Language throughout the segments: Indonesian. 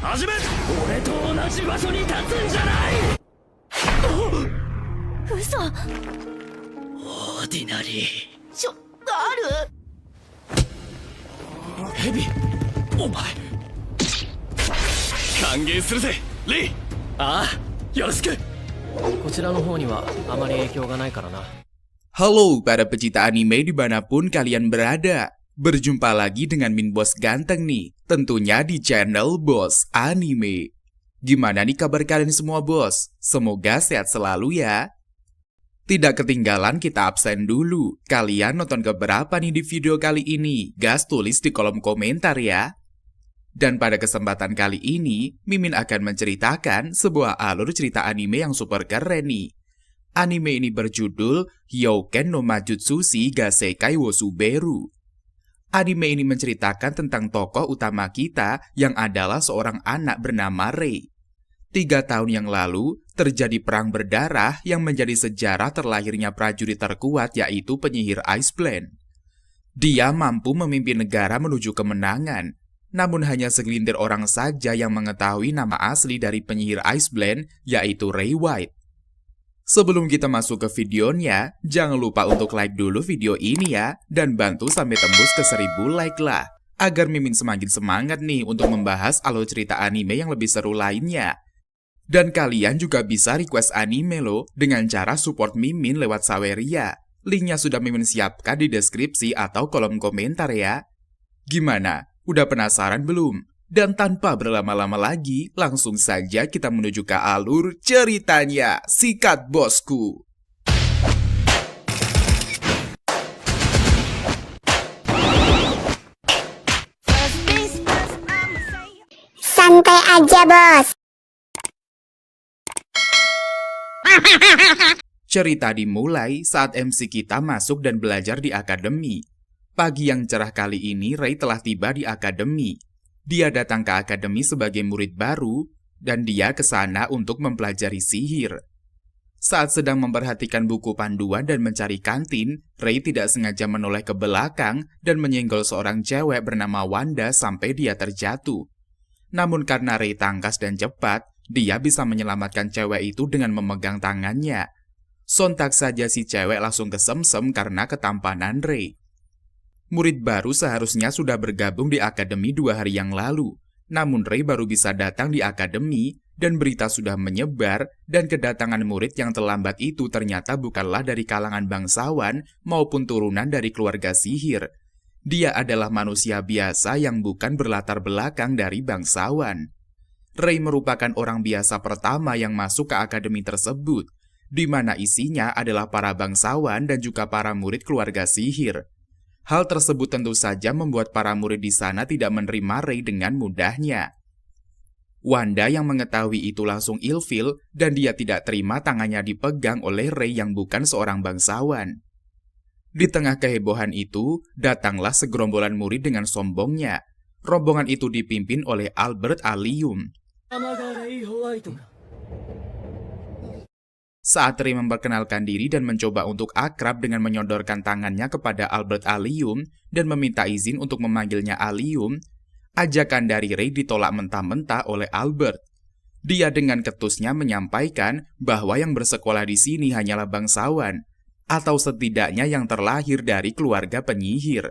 始め。俺と同じ場所に立つんじゃない。嘘。オーディナリあー。ヘビ、お前。歓迎するぜ、レイ。ああ、よろしく。こちらの方にはあまり影響がないからな。Halo para pecinta anime dimanapun kalian berada. Berjumpa lagi dengan Min Bos ganteng nih, tentunya di channel Bos Anime. Gimana nih kabar kalian semua bos? Semoga sehat selalu ya. Tidak ketinggalan kita absen dulu. Kalian nonton keberapa nih di video kali ini? Gas tulis di kolom komentar ya. Dan pada kesempatan kali ini, Mimin akan menceritakan sebuah alur cerita anime yang super keren nih. Anime ini berjudul Hyouken no Majutsushi Gasekai wo Suberu. Anime ini menceritakan tentang tokoh utama kita yang adalah seorang anak bernama Rei. 3 tahun yang lalu, terjadi perang berdarah yang menjadi sejarah terlahirnya prajurit terkuat yaitu penyihir Ice Blade. Dia mampu memimpin negara menuju kemenangan, namun hanya segelintir orang saja yang mengetahui nama asli dari penyihir Ice Blade yaitu Rei White. Sebelum kita masuk ke videonya, jangan lupa untuk like dulu video ini ya, dan bantu sampai tembus ke 1000 like lah, agar Mimin semakin semangat nih untuk membahas alur cerita anime yang lebih seru lainnya. Dan kalian juga bisa request anime loh, dengan cara support Mimin lewat Saweria. Linknya sudah Mimin siapkan di deskripsi atau kolom komentar ya. Gimana? Udah penasaran belum? Dan tanpa berlama-lama lagi, langsung saja kita menuju ke alur ceritanya. Sikat bosku! Santai aja bos. Cerita dimulai saat MC kita masuk dan belajar di akademi. Pagi yang cerah kali ini, Rei telah tiba di akademi. Dia datang ke akademi sebagai murid baru, dan dia ke sana untuk mempelajari sihir. Saat sedang memperhatikan buku panduan dan mencari kantin, Rei tidak sengaja menoleh ke belakang dan menyenggol seorang cewek bernama Wanda sampai dia terjatuh. Namun karena Rei tangkas dan cepat, dia bisa menyelamatkan cewek itu dengan memegang tangannya. Sontak saja si cewek langsung kesemsem karena ketampanan Rei. Murid baru seharusnya sudah bergabung di akademi 2 hari yang lalu. Namun Rei baru bisa datang di akademi dan berita sudah menyebar dan kedatangan murid yang terlambat itu ternyata bukanlah dari kalangan bangsawan maupun turunan dari keluarga sihir. Dia adalah manusia biasa yang bukan berlatar belakang dari bangsawan. Rei merupakan orang biasa pertama yang masuk ke akademi tersebut, di mana isinya adalah para bangsawan dan juga para murid keluarga sihir. Hal tersebut tentu saja membuat para murid di sana tidak menerima Rei dengan mudahnya. Wanda yang mengetahui itu langsung ilfil dan dia tidak terima tangannya dipegang oleh Rei yang bukan seorang bangsawan. Di tengah kehebohan itu, datanglah segerombolan murid dengan sombongnya. Rombongan itu dipimpin oleh Albert Allium. Saat Rei memperkenalkan diri dan mencoba untuk akrab dengan menyodorkan tangannya kepada Albert Allium dan meminta izin untuk memanggilnya Allium, ajakan dari Rei ditolak mentah-mentah oleh Albert. Dia dengan ketusnya menyampaikan bahwa yang bersekolah di sini hanyalah bangsawan, atau setidaknya yang terlahir dari keluarga penyihir.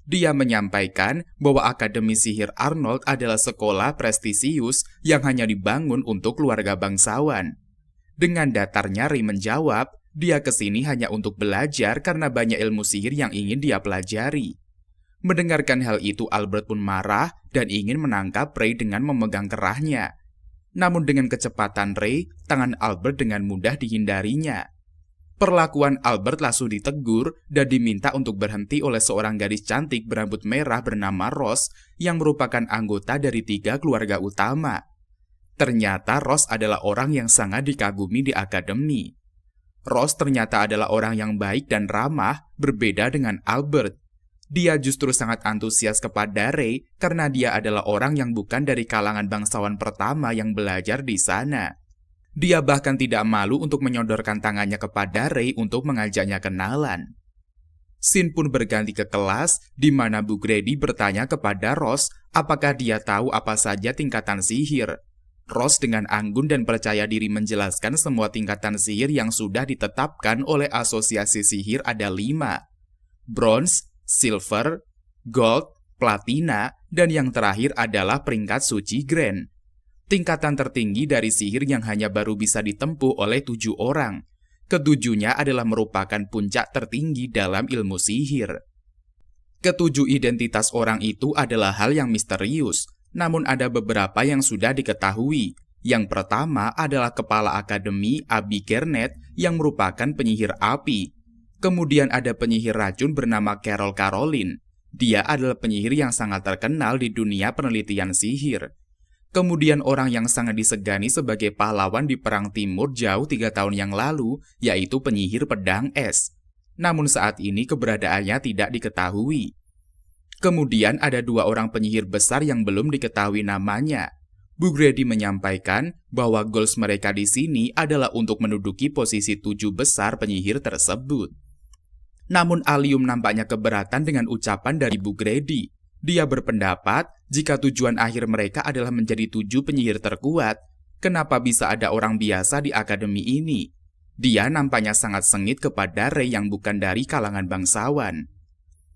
Dia menyampaikan bahwa Akademi Sihir Arnold adalah sekolah prestisius yang hanya dibangun untuk keluarga bangsawan. Dengan datarnya Rei menjawab, dia kesini hanya untuk belajar karena banyak ilmu sihir yang ingin dia pelajari. Mendengarkan hal itu Albert pun marah dan ingin menangkap Rei dengan memegang kerahnya. Namun dengan kecepatan Rei, tangan Albert dengan mudah dihindarinya. Perlakuan Albert langsung ditegur dan diminta untuk berhenti oleh seorang gadis cantik berambut merah bernama Rose yang merupakan anggota dari 3 keluarga utama. Ternyata Rose adalah orang yang sangat dikagumi di akademi. Rose ternyata adalah orang yang baik dan ramah, berbeda dengan Albert. Dia justru sangat antusias kepada Rei karena dia adalah orang yang bukan dari kalangan bangsawan pertama yang belajar di sana. Dia bahkan tidak malu untuk menyodorkan tangannya kepada Rei untuk mengajaknya kenalan. Scene pun berganti ke kelas, di mana Bu Grady bertanya kepada Rose Apakah dia tahu apa saja tingkatan sihir? Ross dengan anggun dan percaya diri menjelaskan semua tingkatan sihir yang sudah ditetapkan oleh asosiasi sihir ada 5. Bronze, Silver, Gold, Platina, dan yang terakhir adalah peringkat suci Grand. Tingkatan tertinggi dari sihir yang hanya baru bisa ditempuh oleh 7 orang. Ketujuhnya adalah merupakan puncak tertinggi dalam ilmu sihir. Ketujuh identitas orang itu adalah hal yang misterius, namun ada beberapa yang sudah diketahui. Yang pertama adalah kepala akademi Abby Garnett yang merupakan penyihir api. Kemudian ada penyihir racun bernama Carol Caroline. Dia adalah penyihir yang sangat terkenal di dunia penelitian sihir. Kemudian orang yang sangat disegani sebagai pahlawan di Perang Timur jauh 3 tahun yang lalu, yaitu penyihir pedang es. Namun saat ini keberadaannya tidak diketahui. Kemudian ada 2 orang penyihir besar yang belum diketahui namanya. Bu Grady menyampaikan bahwa goals mereka di sini adalah untuk menduduki posisi 7 besar penyihir tersebut. Namun Allium nampaknya keberatan dengan ucapan dari Bu Grady. Dia berpendapat jika tujuan akhir mereka adalah menjadi 7 penyihir terkuat, kenapa bisa ada orang biasa di akademi ini? Dia nampaknya sangat sengit kepada Ray yang bukan dari kalangan bangsawan.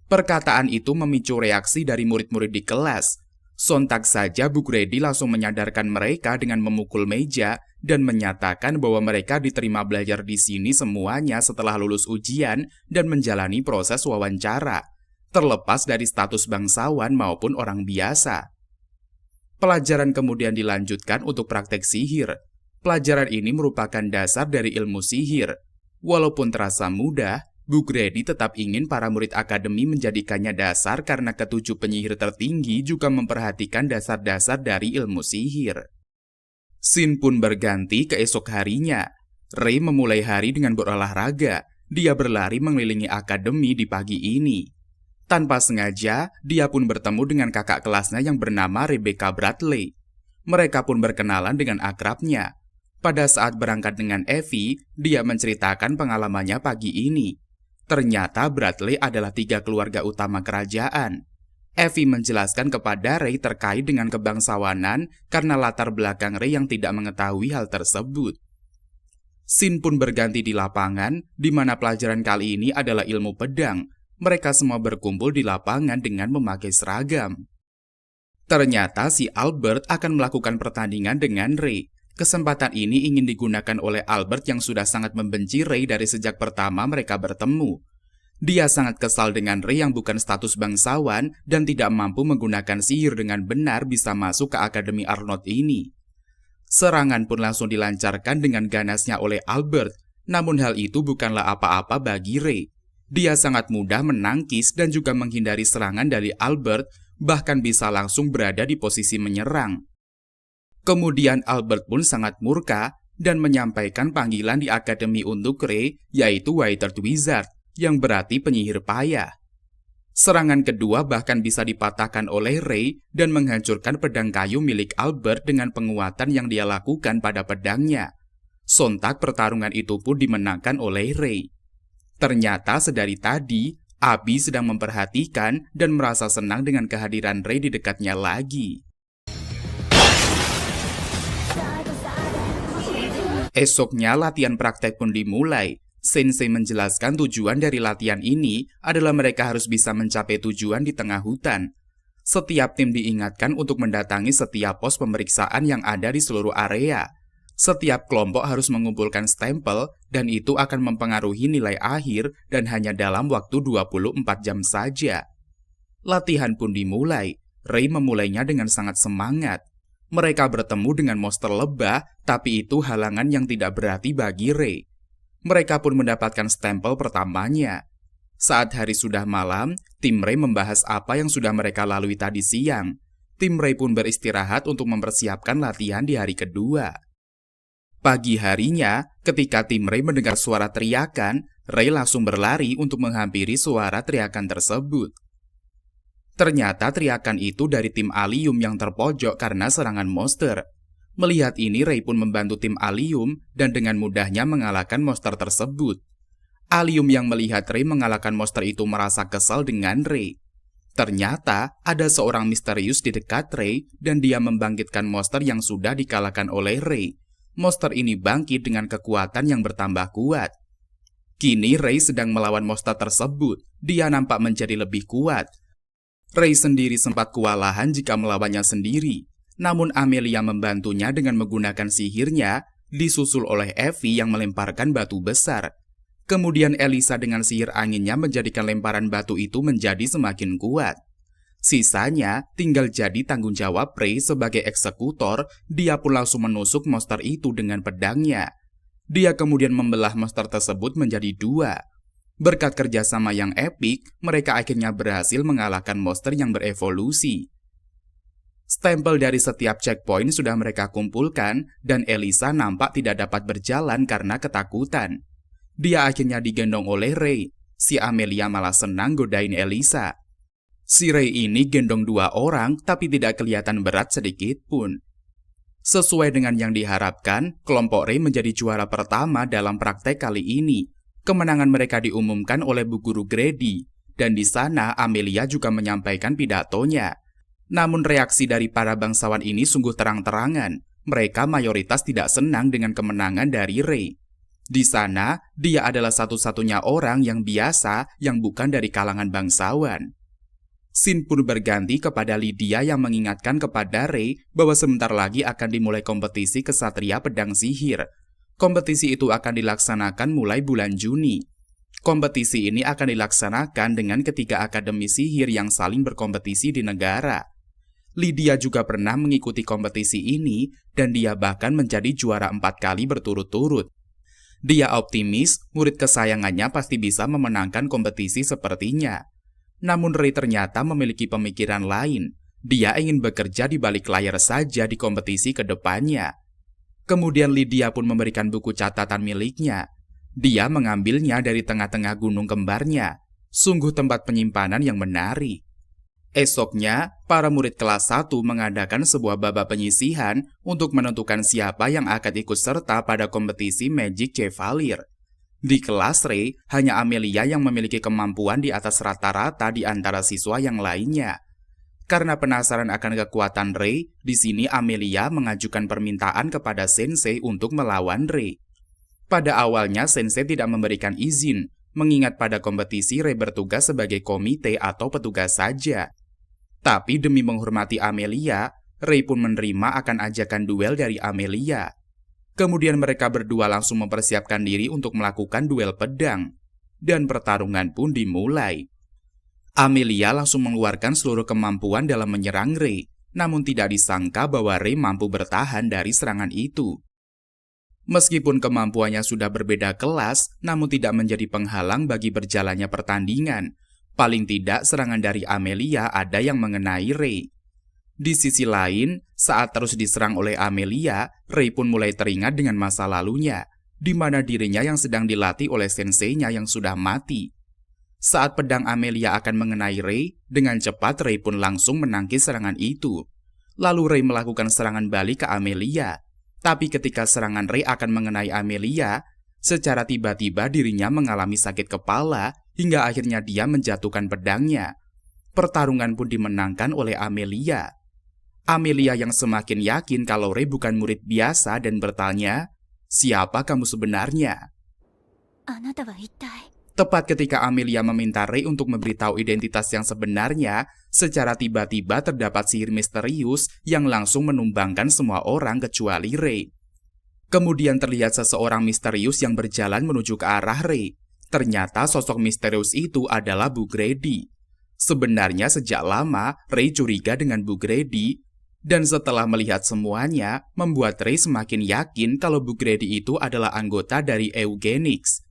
Perkataan itu memicu reaksi dari murid-murid di kelas. Sontak saja Bu Grady langsung menyadarkan mereka dengan memukul meja dan menyatakan bahwa mereka diterima belajar di sini semuanya setelah lulus ujian dan menjalani proses wawancara, terlepas dari status bangsawan maupun orang biasa. Pelajaran kemudian dilanjutkan untuk praktek sihir. Pelajaran ini merupakan dasar dari ilmu sihir. Walaupun terasa mudah, Bu Grady tetap ingin para murid akademi menjadikannya dasar karena ketujuh penyihir tertinggi juga memperhatikan dasar-dasar dari ilmu sihir. Scene pun berganti ke esok harinya. Ray memulai hari dengan berolahraga. Dia berlari mengelilingi akademi di pagi ini. Tanpa sengaja, dia pun bertemu dengan kakak kelasnya yang bernama Rebecca Bradley. Mereka pun berkenalan dengan akrabnya. Pada saat berangkat dengan Evie, dia menceritakan pengalamannya pagi ini. Ternyata Bradley adalah 3 keluarga utama kerajaan. Evie menjelaskan kepada Ray terkait dengan kebangsawanan karena latar belakang Ray yang tidak mengetahui hal tersebut. Scene pun berganti di lapangan, di mana pelajaran kali ini adalah ilmu pedang. Mereka semua berkumpul di lapangan dengan memakai seragam. Ternyata si Albert akan melakukan pertandingan dengan Ray. Kesempatan ini ingin digunakan oleh Albert yang sudah sangat membenci Ray dari sejak pertama mereka bertemu. Dia sangat kesal dengan Ray yang bukan status bangsawan dan tidak mampu menggunakan sihir dengan benar bisa masuk ke Akademi Arnold ini. Serangan pun langsung dilancarkan dengan ganasnya oleh Albert, namun hal itu bukanlah apa-apa bagi Ray. Dia sangat mudah menangkis dan juga menghindari serangan dari Albert, bahkan bisa langsung berada di posisi menyerang. Kemudian Albert pun sangat murka dan menyampaikan panggilan di akademi untuk Ray, yaitu Withered Wizard, yang berarti penyihir payah. Serangan kedua bahkan bisa dipatahkan oleh Ray dan menghancurkan pedang kayu milik Albert dengan penguatan yang dia lakukan pada pedangnya. Sontak pertarungan itu pun dimenangkan oleh Ray. Ternyata sedari tadi, Abby sedang memperhatikan dan merasa senang dengan kehadiran Ray di dekatnya lagi. Esoknya latihan praktek pun dimulai. Sensei menjelaskan tujuan dari latihan ini adalah mereka harus bisa mencapai tujuan di tengah hutan. Setiap tim diingatkan untuk mendatangi setiap pos pemeriksaan yang ada di seluruh area. Setiap kelompok harus mengumpulkan stempel dan itu akan mempengaruhi nilai akhir dan hanya dalam waktu 24 jam saja. Latihan pun dimulai. Ray memulainya dengan sangat semangat. Mereka bertemu dengan monster lebah, tapi itu halangan yang tidak berarti bagi Ray. Mereka pun mendapatkan stempel pertamanya. Saat hari sudah malam, tim Ray membahas apa yang sudah mereka lalui tadi siang. Tim Ray pun beristirahat untuk mempersiapkan latihan di hari kedua. Pagi harinya, ketika tim Ray mendengar suara teriakan, Ray langsung berlari untuk menghampiri suara teriakan tersebut. Ternyata teriakan itu dari tim Allium yang terpojok karena serangan monster. Melihat ini, Ray pun membantu tim Allium dan dengan mudahnya mengalahkan monster tersebut. Allium yang melihat Ray mengalahkan monster itu merasa kesal dengan Ray. Ternyata ada seorang misterius di dekat Rei dan dia membangkitkan monster yang sudah dikalahkan oleh Rei. Monster ini bangkit dengan kekuatan yang bertambah kuat. Kini Rei sedang melawan monster tersebut. Dia nampak menjadi lebih kuat. Rei sendiri sempat kewalahan jika melawannya sendiri. Namun Amelia membantunya dengan menggunakan sihirnya, disusul oleh Evie yang melemparkan batu besar. Kemudian Elisa dengan sihir anginnya menjadikan lemparan batu itu menjadi semakin kuat. Sisanya tinggal jadi tanggung jawab Rei sebagai eksekutor. Dia pun langsung menusuk monster itu dengan pedangnya. Dia kemudian membelah monster tersebut menjadi 2. Berkat kerjasama yang epik, mereka akhirnya berhasil mengalahkan monster yang berevolusi. Stempel dari setiap checkpoint sudah mereka kumpulkan dan Elisa nampak tidak dapat berjalan karena ketakutan. Dia akhirnya digendong oleh Rei. Si Amelia malah senang godain Elisa. Si Rei ini gendong 2 orang tapi tidak kelihatan berat sedikit pun. Sesuai dengan yang diharapkan, kelompok Rei menjadi juara pertama dalam praktek kali ini. Kemenangan mereka diumumkan oleh Bu Guru Grady, dan di sana Amelia juga menyampaikan pidatonya. Namun reaksi dari para bangsawan ini sungguh terang-terangan. Mereka mayoritas tidak senang dengan kemenangan dari Rei. Di sana, dia adalah satu-satunya orang yang biasa yang bukan dari kalangan bangsawan. Scene pun berganti kepada Lydia yang mengingatkan kepada Rei bahwa sebentar lagi akan dimulai kompetisi kesatria pedang sihir. Kompetisi itu akan dilaksanakan mulai bulan Juni. Kompetisi ini akan dilaksanakan dengan ketiga akademi sihir yang saling berkompetisi di negara. Lydia juga pernah mengikuti kompetisi ini dan dia bahkan menjadi juara 4 kali berturut-turut. Dia optimis murid kesayangannya pasti bisa memenangkan kompetisi sepertinya. Namun Rei ternyata memiliki pemikiran lain. Dia ingin bekerja di balik layar saja di kompetisi ke depannya. Kemudian Lydia pun memberikan buku catatan miliknya. Dia mengambilnya dari tengah-tengah gunung kembarnya. Sungguh tempat penyimpanan yang menarik. Esoknya, para murid kelas 1 mengadakan sebuah babak penyisihan untuk menentukan siapa yang akan ikut serta pada kompetisi Magic Chevalier. Di kelas Rei, hanya Amelia yang memiliki kemampuan di atas rata-rata di antara siswa yang lainnya. Karena penasaran akan kekuatan Rei, di sini Amelia mengajukan permintaan kepada Sensei untuk melawan Rei. Pada awalnya Sensei tidak memberikan izin, mengingat pada kompetisi Rei bertugas sebagai komite atau petugas saja. Tapi demi menghormati Amelia, Rei pun menerima akan ajakan duel dari Amelia. Kemudian mereka berdua langsung mempersiapkan diri untuk melakukan duel pedang. Dan pertarungan pun dimulai. Amelia langsung mengeluarkan seluruh kemampuan dalam menyerang Rei, namun tidak disangka bahwa Rei mampu bertahan dari serangan itu. Meskipun kemampuannya sudah berbeda kelas, namun tidak menjadi penghalang bagi berjalannya pertandingan. Paling tidak serangan dari Amelia ada yang mengenai Rei. Di sisi lain, saat terus diserang oleh Amelia, Rei pun mulai teringat dengan masa lalunya, di mana dirinya yang sedang dilatih oleh senseinya yang sudah mati. Saat pedang Amelia akan mengenai Rei, dengan cepat Rei pun langsung menangkis serangan itu. Lalu Rei melakukan serangan balik ke Amelia. Tapi ketika serangan Rei akan mengenai Amelia, secara tiba-tiba dirinya mengalami sakit kepala hingga akhirnya dia menjatuhkan pedangnya. Pertarungan pun dimenangkan oleh Amelia. Amelia yang semakin yakin kalau Rei bukan murid biasa dan bertanya, "Siapa kamu sebenarnya?" Tepat ketika Amelia meminta Rei untuk memberitahu identitas yang sebenarnya, secara tiba-tiba terdapat sihir misterius yang langsung menumbangkan semua orang kecuali Rei. Kemudian terlihat seseorang misterius yang berjalan menuju ke arah Rei. Ternyata sosok misterius itu adalah Bu Grady. Sebenarnya sejak lama Rei curiga dengan Bu Grady, dan setelah melihat semuanya, membuat Rei semakin yakin kalau Bu Grady itu adalah anggota dari Eugenix.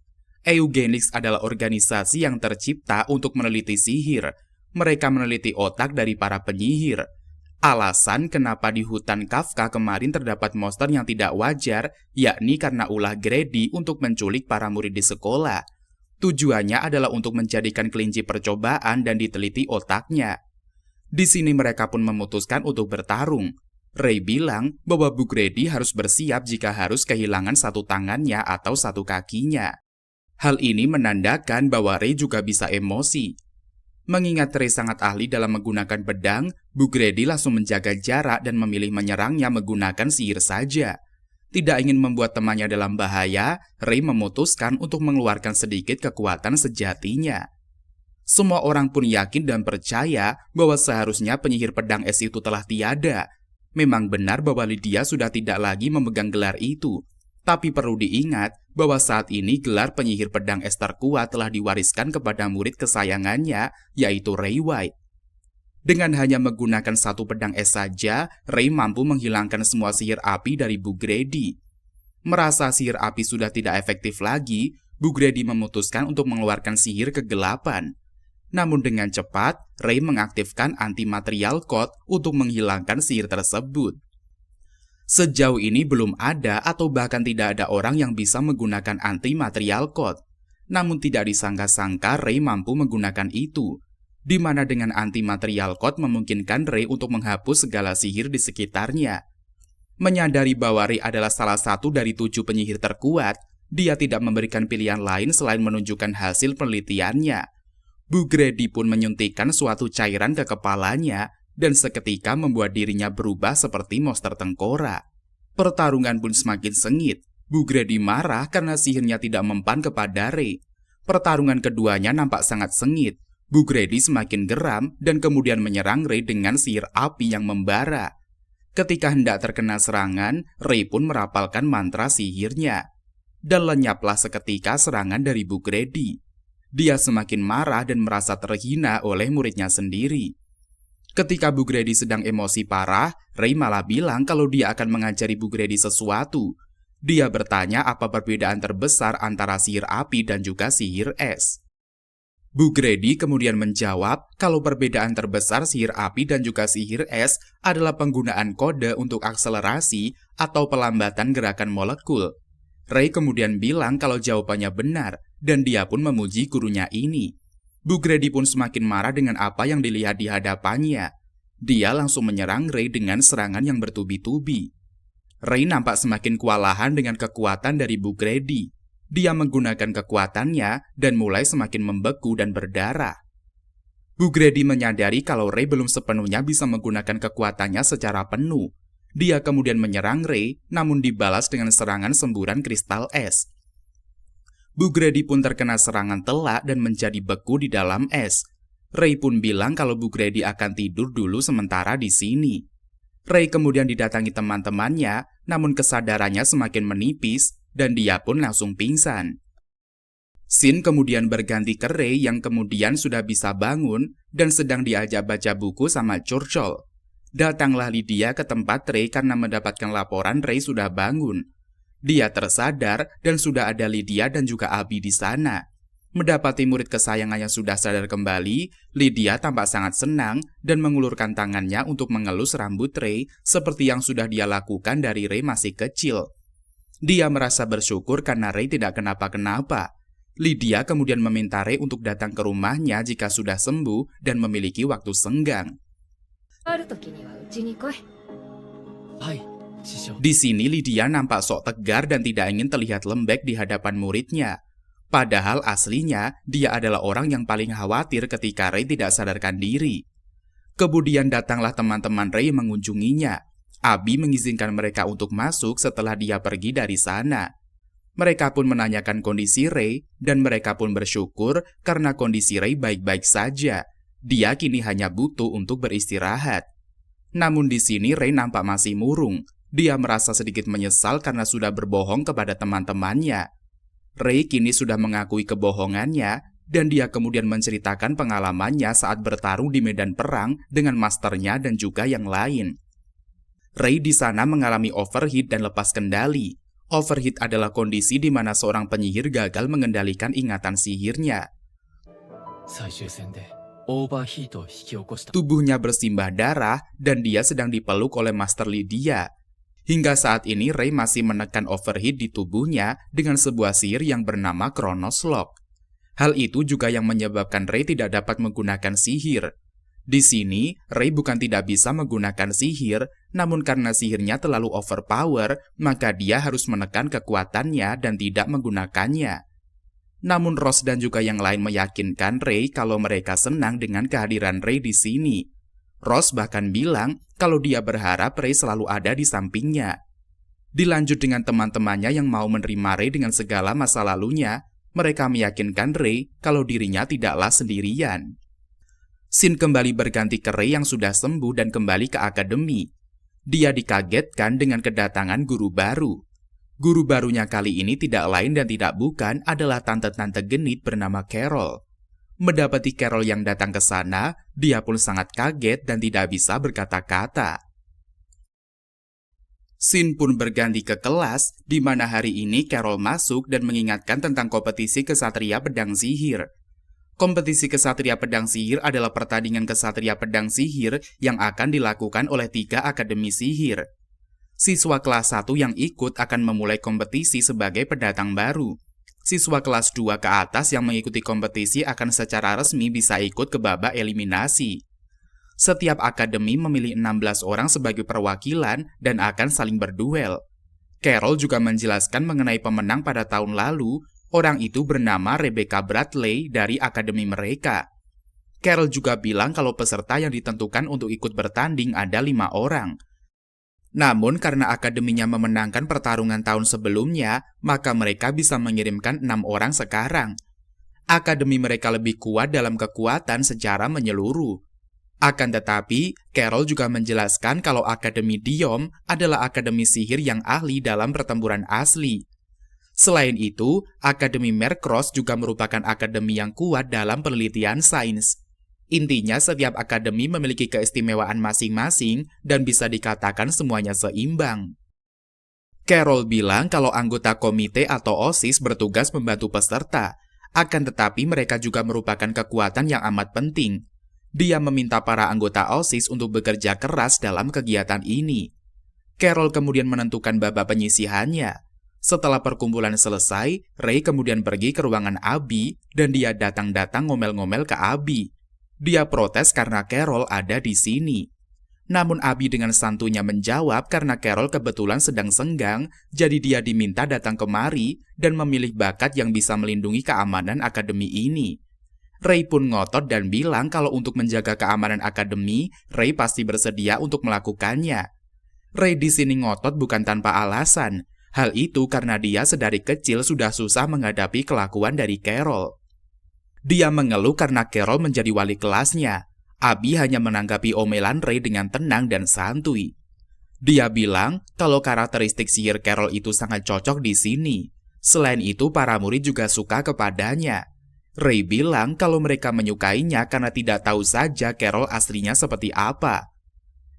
Eugenix adalah organisasi yang tercipta untuk meneliti sihir. Mereka meneliti otak dari para penyihir. Alasan kenapa di hutan Kafka kemarin terdapat monster yang tidak wajar, yakni karena ulah Grady untuk menculik para murid di sekolah. Tujuannya adalah untuk menjadikan kelinci percobaan dan diteliti otaknya. Di sini mereka pun memutuskan untuk bertarung. Rei bilang bahwa Bu Grady harus bersiap jika harus kehilangan satu tangannya atau satu kakinya. Hal ini menandakan bahwa Rei juga bisa emosi. Mengingat Ray sangat ahli dalam menggunakan pedang, Bu Grady langsung menjaga jarak dan memilih menyerangnya menggunakan sihir saja. Tidak ingin membuat temannya dalam bahaya, Ray memutuskan untuk mengeluarkan sedikit kekuatan sejatinya. Semua orang pun yakin dan percaya bahwa seharusnya penyihir pedang es itu telah tiada. Memang benar bahwa Lydia sudah tidak lagi memegang gelar itu. Tapi perlu diingat bahwa saat ini gelar penyihir pedang es terkuat telah diwariskan kepada murid kesayangannya, yaitu Ray White. Dengan hanya menggunakan satu pedang es saja, Ray mampu menghilangkan semua sihir api dari Bu Grady. Merasa sihir api sudah tidak efektif lagi, Bu Grady memutuskan untuk mengeluarkan sihir kegelapan. Namun dengan cepat, Ray mengaktifkan anti-material code untuk menghilangkan sihir tersebut. Sejauh ini belum ada atau bahkan tidak ada orang yang bisa menggunakan anti-material code. Namun tidak disangka-sangka Ray mampu menggunakan itu, di mana dengan anti-material code memungkinkan Ray untuk menghapus segala sihir di sekitarnya. Menyadari bahwa Ray adalah salah satu dari 7 penyihir terkuat, dia tidak memberikan pilihan lain selain menunjukkan hasil penelitiannya. Bu Grady pun menyuntikkan suatu cairan ke kepalanya, dan seketika membuat dirinya berubah seperti monster tengkorak. Pertarungan pun semakin sengit. Bu Grady marah karena sihirnya tidak mempan kepada Ray. Pertarungan keduanya nampak sangat sengit. Bu Grady semakin geram dan kemudian menyerang Ray dengan sihir api yang membara. Ketika hendak terkena serangan, Ray pun merapalkan mantra sihirnya. Dan lenyaplah seketika serangan dari Bu Grady. Dia semakin marah dan merasa terhina oleh muridnya sendiri. Ketika Bu Grady sedang emosi parah, Ray malah bilang kalau dia akan mengajari Bu Grady sesuatu. Dia bertanya apa perbedaan terbesar antara sihir api dan juga sihir es. Bu Grady kemudian menjawab kalau perbedaan terbesar sihir api dan juga sihir es adalah penggunaan kode untuk akselerasi atau pelambatan gerakan molekul. Ray kemudian bilang kalau jawabannya benar dan dia pun memuji gurunya ini. Bu Grady pun semakin marah dengan apa yang dilihat di hadapannya. Dia langsung menyerang Ray dengan serangan yang bertubi-tubi. Ray nampak semakin kewalahan dengan kekuatan dari Bu Grady. Dia menggunakan kekuatannya dan mulai semakin membeku dan berdarah. Bu Grady menyadari kalau Ray belum sepenuhnya bisa menggunakan kekuatannya secara penuh. Dia kemudian menyerang Ray, namun dibalas dengan serangan semburan kristal es. Bu Grady pun terkena serangan telak dan menjadi beku di dalam es. Ray pun bilang kalau Bu Grady akan tidur dulu sementara di sini. Ray kemudian didatangi teman-temannya, namun kesadarannya semakin menipis dan dia pun langsung pingsan. Scene kemudian berganti ke Ray yang kemudian sudah bisa bangun dan sedang diajak baca buku sama Churchill. Datanglah Lydia ke tempat Ray karena mendapatkan laporan Ray sudah bangun. Dia tersadar dan sudah ada Lydia dan juga Abby di sana. Mendapati murid kesayangannya sudah sadar kembali, Lydia tampak sangat senang dan mengulurkan tangannya untuk mengelus rambut Ray seperti yang sudah dia lakukan dari Ray masih kecil. Dia merasa bersyukur karena Ray tidak kenapa-kenapa. Lydia kemudian meminta Ray untuk datang ke rumahnya jika sudah sembuh dan memiliki waktu senggang. Di sini Lydia nampak sok tegar dan tidak ingin terlihat lembek di hadapan muridnya. Padahal aslinya dia adalah orang yang paling khawatir ketika Ray tidak sadarkan diri. Kemudian datanglah teman-teman Ray mengunjunginya. Abby mengizinkan mereka untuk masuk setelah dia pergi dari sana. Mereka pun menanyakan kondisi Ray dan mereka pun bersyukur karena kondisi Ray baik-baik saja. Dia kini hanya butuh untuk beristirahat. Namun di sini Ray nampak masih murung. Dia merasa sedikit menyesal karena sudah berbohong kepada teman-temannya. Ray kini sudah mengakui kebohongannya dan dia kemudian menceritakan pengalamannya saat bertarung di medan perang dengan masternya dan juga yang lain. Ray di sana mengalami overheat dan lepas kendali. Overheat adalah kondisi di mana seorang penyihir gagal mengendalikan ingatan sihirnya. Tubuhnya bersimbah darah dan dia sedang dipeluk oleh Master Lydia. Hingga saat ini Ray masih menekan overheat di tubuhnya dengan sebuah sihir yang bernama Chronos Lock. Hal itu juga yang menyebabkan Ray tidak dapat menggunakan sihir. Di sini, Ray bukan tidak bisa menggunakan sihir, namun karena sihirnya terlalu overpower, maka dia harus menekan kekuatannya dan tidak menggunakannya. Namun Ross dan juga yang lain meyakinkan Ray kalau mereka senang dengan kehadiran Ray di sini. Ross bahkan bilang kalau dia berharap Ray selalu ada di sampingnya. Dilanjut dengan teman-temannya yang mau menerima Ray dengan segala masa lalunya, mereka meyakinkan Ray kalau dirinya tidaklah sendirian. Scene kembali berganti ke Ray yang sudah sembuh dan kembali ke akademi. Dia dikagetkan dengan kedatangan guru baru. Guru barunya kali ini tidak lain dan tidak bukan adalah tante-tante genit bernama Carol. Mendapati Carol yang datang ke sana, dia pun sangat kaget dan tidak bisa berkata-kata. Scene pun berganti ke kelas, di mana hari ini Carol masuk dan mengingatkan tentang kompetisi kesatria pedang sihir. Kompetisi kesatria pedang sihir adalah pertandingan kesatria pedang sihir yang akan dilakukan oleh 3 akademi sihir. Siswa kelas 1 yang ikut akan memulai kompetisi sebagai pendatang baru. Siswa kelas 2 ke atas yang mengikuti kompetisi akan secara resmi bisa ikut ke babak eliminasi. Setiap akademi memilih 16 orang sebagai perwakilan dan akan saling berduel. Carol juga menjelaskan mengenai pemenang pada tahun lalu, orang itu bernama Rebecca Bradley dari akademi mereka. Carol juga bilang kalau peserta yang ditentukan untuk ikut bertanding ada 5 orang. Namun karena akademinya memenangkan pertarungan tahun sebelumnya, maka mereka bisa mengirimkan 6 orang sekarang. Akademi mereka lebih kuat dalam kekuatan secara menyeluruh. Akan tetapi, Carol juga menjelaskan kalau Akademi Diom adalah akademi sihir yang ahli dalam pertempuran asli. Selain itu, Akademi Mercross juga merupakan akademi yang kuat dalam penelitian sains. Intinya, setiap akademi memiliki keistimewaan masing-masing dan bisa dikatakan semuanya seimbang. Carol bilang kalau anggota komite atau OSIS bertugas membantu peserta, akan tetapi mereka juga merupakan kekuatan yang amat penting. Dia meminta para anggota OSIS untuk bekerja keras dalam kegiatan ini. Carol kemudian menentukan babak penyisihannya. Setelah perkumpulan selesai, Ray kemudian pergi ke ruangan Abby dan dia datang-datang ngomel-ngomel ke Abby. Dia protes karena Carol ada di sini. Namun Abby dengan santunya menjawab karena Carol kebetulan sedang senggang, jadi dia diminta datang kemari dan memilih bakat yang bisa melindungi keamanan akademi ini. Ray pun ngotot dan bilang kalau untuk menjaga keamanan akademi, Ray pasti bersedia untuk melakukannya. Ray di sini ngotot bukan tanpa alasan. Hal itu karena dia sedari kecil sudah susah menghadapi kelakuan dari Carol. Dia mengeluh karena Carol menjadi wali kelasnya. Abby hanya menanggapi omelan Ray dengan tenang dan santuy. Dia bilang kalau karakteristik sihir Carol itu sangat cocok di sini. Selain itu, para murid juga suka kepadanya. Ray bilang kalau mereka menyukainya karena tidak tahu saja Carol aslinya seperti apa.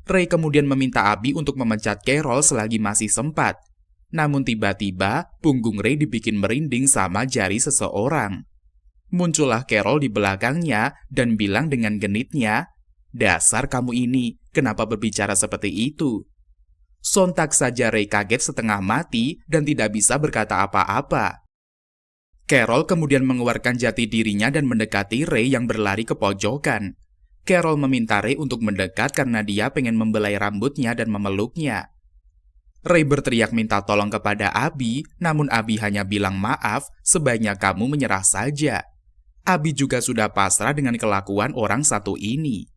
Ray kemudian meminta Abby untuk memecat Carol selagi masih sempat. Namun tiba-tiba, punggung Ray dibikin merinding sama jari seseorang. Muncullah Carol di belakangnya dan bilang dengan genitnya, "Dasar kamu ini, kenapa berbicara seperti itu?" Sontak saja Ray kaget setengah mati dan tidak bisa berkata apa-apa. Carol kemudian mengeluarkan jati dirinya dan mendekati Ray yang berlari ke pojokan. Carol meminta Ray untuk mendekat karena dia pengen membelai rambutnya dan memeluknya. Ray berteriak minta tolong kepada Abby, namun Abby hanya bilang maaf, sebaiknya kamu menyerah saja. Abby juga sudah pasrah dengan kelakuan orang satu ini.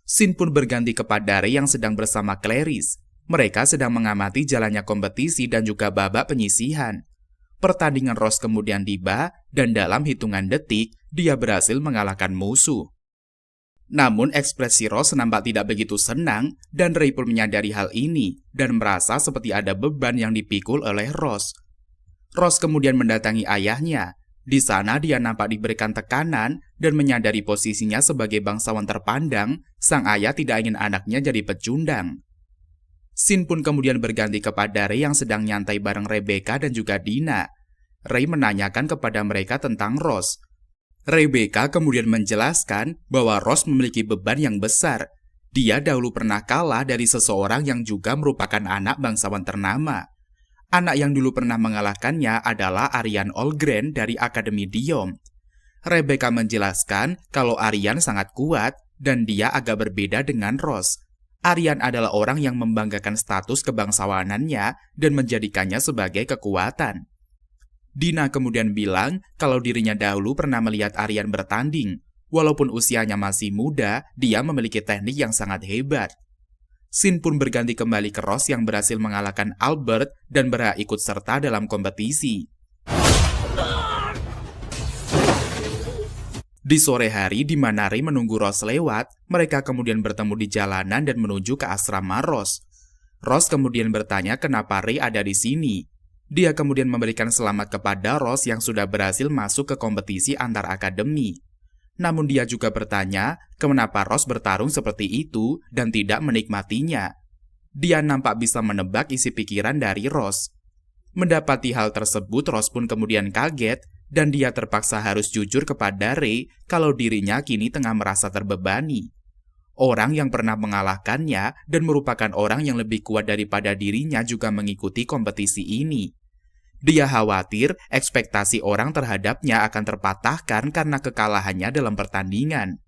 Scene pun berganti kepada Ray yang sedang bersama Clarice. Mereka sedang mengamati jalannya kompetisi dan juga babak penyisihan. Pertandingan Ross kemudian tiba, dan dalam hitungan detik, dia berhasil mengalahkan musuh. Namun ekspresi Ross nampak tidak begitu senang, dan Ray pun menyadari hal ini, dan merasa seperti ada beban yang dipikul oleh Ross. Ross kemudian mendatangi ayahnya. Di sana dia nampak diberikan tekanan, dan menyadari posisinya sebagai bangsawan terpandang, sang ayah tidak ingin anaknya jadi pecundang. Scene pun kemudian berganti kepada Ray yang sedang nyantai bareng Rebecca dan juga Dina. Ray menanyakan kepada mereka tentang Ross. Rebecca kemudian menjelaskan bahwa Ross memiliki beban yang besar. Dia dahulu pernah kalah dari seseorang yang juga merupakan anak bangsawan ternama. Anak yang dulu pernah mengalahkannya adalah Aryan Olgren dari Akademi Diom. Rebecca menjelaskan kalau Aryan sangat kuat dan dia agak berbeda dengan Ross. Aryan adalah orang yang membanggakan status kebangsawanannya dan menjadikannya sebagai kekuatan. Dina kemudian bilang kalau dirinya dahulu pernah melihat Aryan bertanding. Walaupun usianya masih muda, dia memiliki teknik yang sangat hebat. Scene pun berganti kembali ke Ross yang berhasil mengalahkan Albert dan berhak ikut serta dalam kompetisi. Di sore hari di mana Ray menunggu Ross lewat, mereka kemudian bertemu di jalanan dan menuju ke asrama Ross. Ross kemudian bertanya kenapa Ray ada di sini. Dia kemudian memberikan selamat kepada Ross yang sudah berhasil masuk ke kompetisi antar akademi. Namun dia juga bertanya kenapa Ross bertarung seperti itu dan tidak menikmatinya. Dia nampak bisa menebak isi pikiran dari Ross. Mendapati hal tersebut, Ross pun kemudian kaget dan dia terpaksa harus jujur kepada Ray kalau dirinya kini tengah merasa terbebani. Orang yang pernah mengalahkannya dan merupakan orang yang lebih kuat daripada dirinya juga mengikuti kompetisi ini. Dia khawatir ekspektasi orang terhadapnya akan terpatahkan karena kekalahannya dalam pertandingan.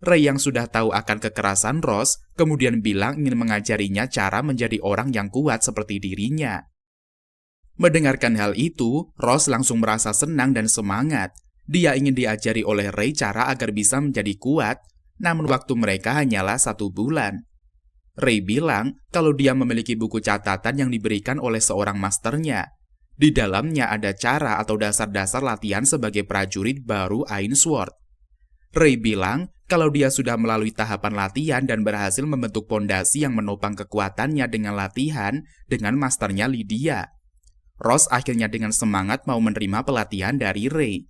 Ray yang sudah tahu akan kekerasan Ross kemudian bilang ingin mengajarinya cara menjadi orang yang kuat seperti dirinya. Mendengarkan hal itu, Ross langsung merasa senang dan semangat. Dia ingin diajari oleh Ray cara agar bisa menjadi kuat, namun waktu mereka hanyalah 1 bulan. Ray bilang kalau dia memiliki buku catatan yang diberikan oleh seorang masternya. Di dalamnya ada cara atau dasar-dasar latihan sebagai prajurit baru Ainsworth. Ray bilang kalau dia sudah melalui tahapan latihan dan berhasil membentuk pondasi yang menopang kekuatannya dengan latihan dengan masternya Lydia. Ross akhirnya dengan semangat mau menerima pelatihan dari Ray.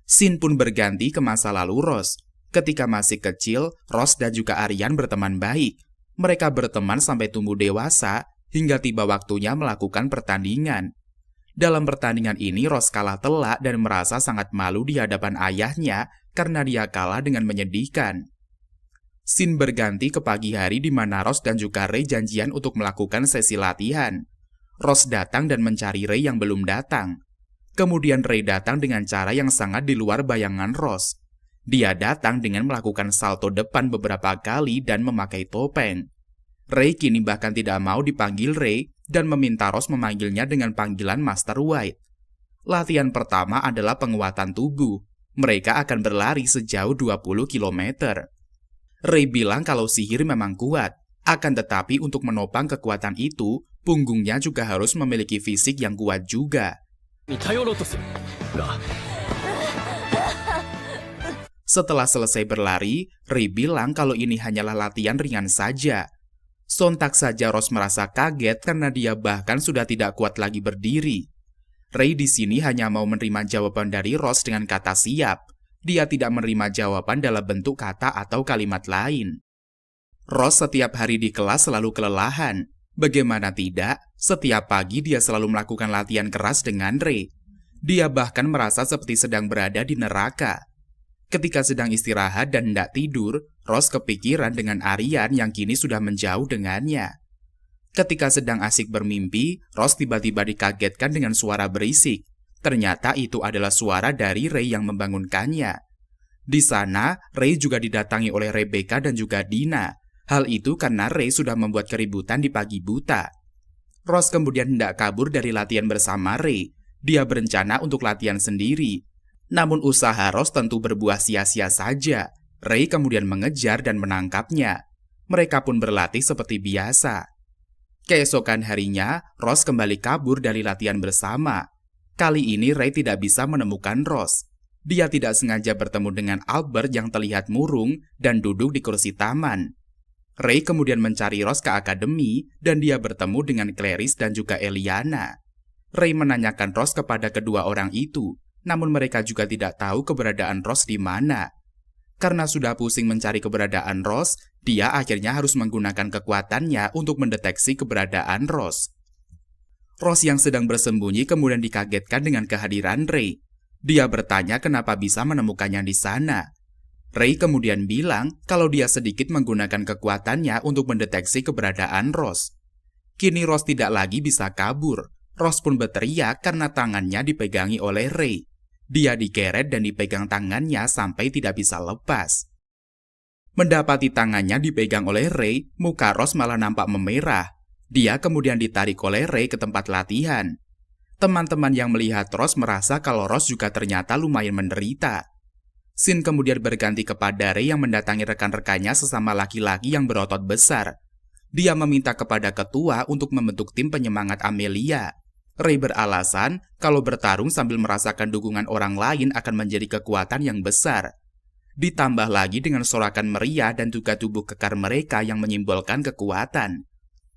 Scene pun berganti ke masa lalu Ross. Ketika masih kecil, Ross dan juga Aryan berteman baik. Mereka berteman sampai tumbuh dewasa hingga tiba waktunya melakukan pertandingan. Dalam pertandingan ini, Ross kalah telak dan merasa sangat malu di hadapan ayahnya karena dia kalah dengan menyedihkan. Scene berganti ke pagi hari di mana Ross dan juga Ray janjian untuk melakukan sesi latihan. Ross datang dan mencari Ray yang belum datang. Kemudian Ray datang dengan cara yang sangat di luar bayangan Ross. Dia datang dengan melakukan salto depan beberapa kali dan memakai topeng. Ray kini bahkan tidak mau dipanggil Ray dan meminta Ross memanggilnya dengan panggilan Master White. Latihan pertama adalah penguatan tubuh. Mereka akan berlari sejauh 20 km. Ray bilang kalau sihir memang kuat, akan tetapi untuk menopang kekuatan itu, punggungnya juga harus memiliki fisik yang kuat juga. Setelah selesai berlari, Ray bilang kalau ini hanyalah latihan ringan saja. Sontak saja Ross merasa kaget karena dia bahkan sudah tidak kuat lagi berdiri. Ray di sini hanya mau menerima jawaban dari Ross dengan kata siap. Dia tidak menerima jawaban dalam bentuk kata atau kalimat lain. Ross setiap hari di kelas selalu kelelahan. Bagaimana tidak, setiap pagi dia selalu melakukan latihan keras dengan Ray. Dia bahkan merasa seperti sedang berada di neraka. Ketika sedang istirahat dan hendak tidur, Ross kepikiran dengan Aryan yang kini sudah menjauh dengannya. Ketika sedang asik bermimpi, Ross tiba-tiba dikagetkan dengan suara berisik. Ternyata itu adalah suara dari Ray yang membangunkannya. Di sana, Ray juga didatangi oleh Rebecca dan juga Dina. Hal itu karena Ray sudah membuat keributan di pagi buta. Ross kemudian hendak kabur dari latihan bersama Ray. Dia berencana untuk latihan sendiri. Namun usaha Ross tentu berbuah sia-sia saja. Ray kemudian mengejar dan menangkapnya. Mereka pun berlatih seperti biasa. Keesokan harinya, Ross kembali kabur dari latihan bersama. Kali ini Ray tidak bisa menemukan Ross. Dia tidak sengaja bertemu dengan Albert yang terlihat murung dan duduk di kursi taman. Ray kemudian mencari Ross ke akademi dan dia bertemu dengan Clarice dan juga Eliana. Ray menanyakan Ross kepada kedua orang itu. Namun mereka juga tidak tahu keberadaan Ross di mana. Karena sudah pusing mencari keberadaan Ross, dia akhirnya harus menggunakan kekuatannya untuk mendeteksi keberadaan Ross. Ross yang sedang bersembunyi kemudian dikagetkan dengan kehadiran Ray. Dia bertanya kenapa bisa menemukannya di sana. Ray kemudian bilang kalau dia sedikit menggunakan kekuatannya untuk mendeteksi keberadaan Ross. Kini Ross tidak lagi bisa kabur. Ross pun berteriak karena tangannya dipegangi oleh Ray. Dia digeret dan dipegang tangannya sampai tidak bisa lepas. Mendapati tangannya dipegang oleh Ray, muka Ross malah nampak memerah. Dia kemudian ditarik oleh Ray ke tempat latihan. Teman-teman yang melihat Ross merasa kalau Ross juga ternyata lumayan menderita. Scene kemudian berganti kepada Ray yang mendatangi rekan-rekannya sesama laki-laki yang berotot besar. Dia meminta kepada ketua untuk membentuk tim penyemangat Amelia. Ray beralasan kalau bertarung sambil merasakan dukungan orang lain akan menjadi kekuatan yang besar. Ditambah lagi dengan sorakan meriah dan juga tubuh kekar mereka yang menyimbolkan kekuatan.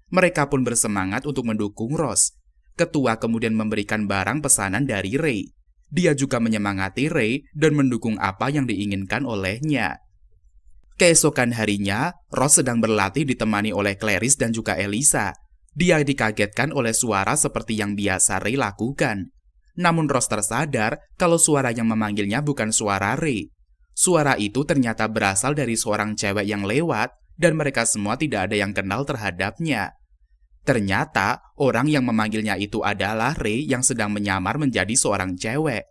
Mereka pun bersemangat untuk mendukung Ross. Ketua kemudian memberikan barang pesanan dari Ray. Dia juga menyemangati Ray dan mendukung apa yang diinginkan olehnya. Keesokan harinya, Ross sedang berlatih ditemani oleh Clarice dan juga Elisa. Dia dikagetkan oleh suara seperti yang biasa Ray lakukan. Namun Ross tersadar kalau suara yang memanggilnya bukan suara Ray. Suara itu ternyata berasal dari seorang cewek yang lewat dan mereka semua tidak ada yang kenal terhadapnya. Ternyata orang yang memanggilnya itu adalah Ray yang sedang menyamar menjadi seorang cewek.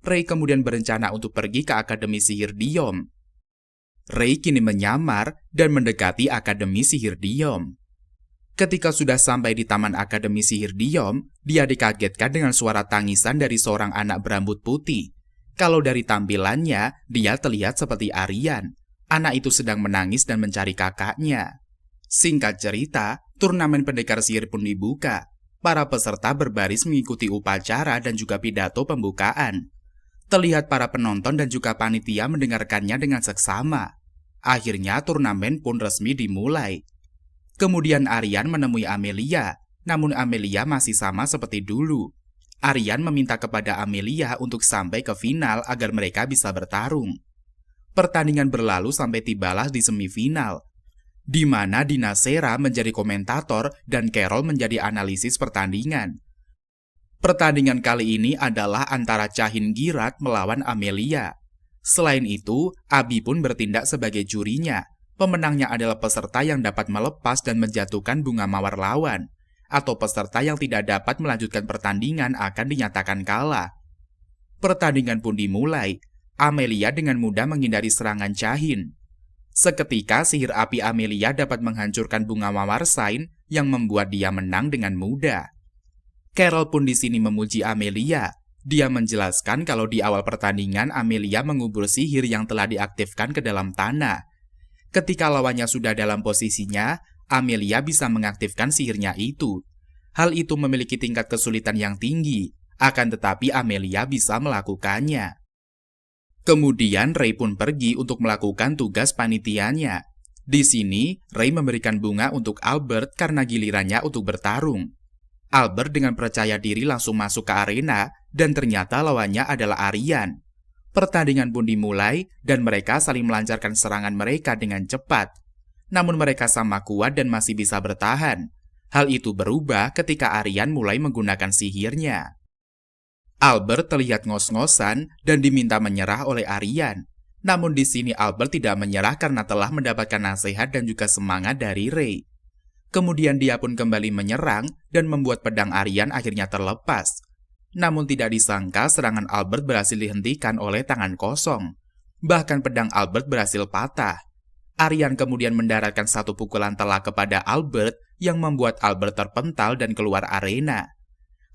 Ray kemudian berencana untuk pergi ke Akademi Sihir Diom. Ray kini menyamar dan mendekati Akademi Sihir Diom. Ketika sudah sampai di Taman Akademi Sihir Diom, dia dikagetkan dengan suara tangisan dari seorang anak berambut putih. Kalau dari tampilannya, dia terlihat seperti Aryan. Anak itu sedang menangis dan mencari kakaknya. Singkat cerita, turnamen pendekar sihir pun dibuka. Para peserta berbaris mengikuti upacara dan juga pidato pembukaan. Terlihat para penonton dan juga panitia mendengarkannya dengan seksama. Akhirnya turnamen pun resmi dimulai. Kemudian Aryan menemui Amelia, namun Amelia masih sama seperti dulu. Aryan meminta kepada Amelia untuk sampai ke final agar mereka bisa bertarung. Pertandingan berlalu sampai tibalah di semifinal, di mana Dina Sera menjadi komentator dan Carol menjadi analisis pertandingan. Pertandingan kali ini adalah antara Chahin Girak melawan Amelia. Selain itu, Abi pun bertindak sebagai jurinya. Pemenangnya adalah peserta yang dapat melepas dan menjatuhkan bunga mawar lawan, atau peserta yang tidak dapat melanjutkan pertandingan akan dinyatakan kalah. Pertandingan pun dimulai. Amelia dengan mudah menghindari serangan Chahin. Seketika sihir api Amelia dapat menghancurkan bunga mawar Sain yang membuat dia menang dengan mudah. Carol pun di sini memuji Amelia. Dia menjelaskan kalau di awal pertandingan Amelia mengubur sihir yang telah diaktifkan ke dalam tanah. Ketika lawannya sudah dalam posisinya, Amelia bisa mengaktifkan sihirnya itu. Hal itu memiliki tingkat kesulitan yang tinggi, akan tetapi Amelia bisa melakukannya. Kemudian Ray pun pergi untuk melakukan tugas panitianya. Di sini, Ray memberikan bunga untuk Albert karena gilirannya untuk bertarung. Albert dengan percaya diri langsung masuk ke arena dan ternyata lawannya adalah Aryan. Pertandingan pun dimulai dan mereka saling melancarkan serangan mereka dengan cepat. Namun mereka sama kuat dan masih bisa bertahan. Hal itu berubah ketika Aryan mulai menggunakan sihirnya. Albert terlihat ngos-ngosan dan diminta menyerah oleh Aryan. Namun di sini Albert tidak menyerah karena telah mendapatkan nasihat dan juga semangat dari Ray. Kemudian dia pun kembali menyerang dan membuat pedang Aryan akhirnya terlepas. Namun tidak disangka serangan Albert berhasil dihentikan oleh tangan kosong. Bahkan pedang Albert berhasil patah. Aryan kemudian mendaratkan satu pukulan telak kepada Albert yang membuat Albert terpental dan keluar arena.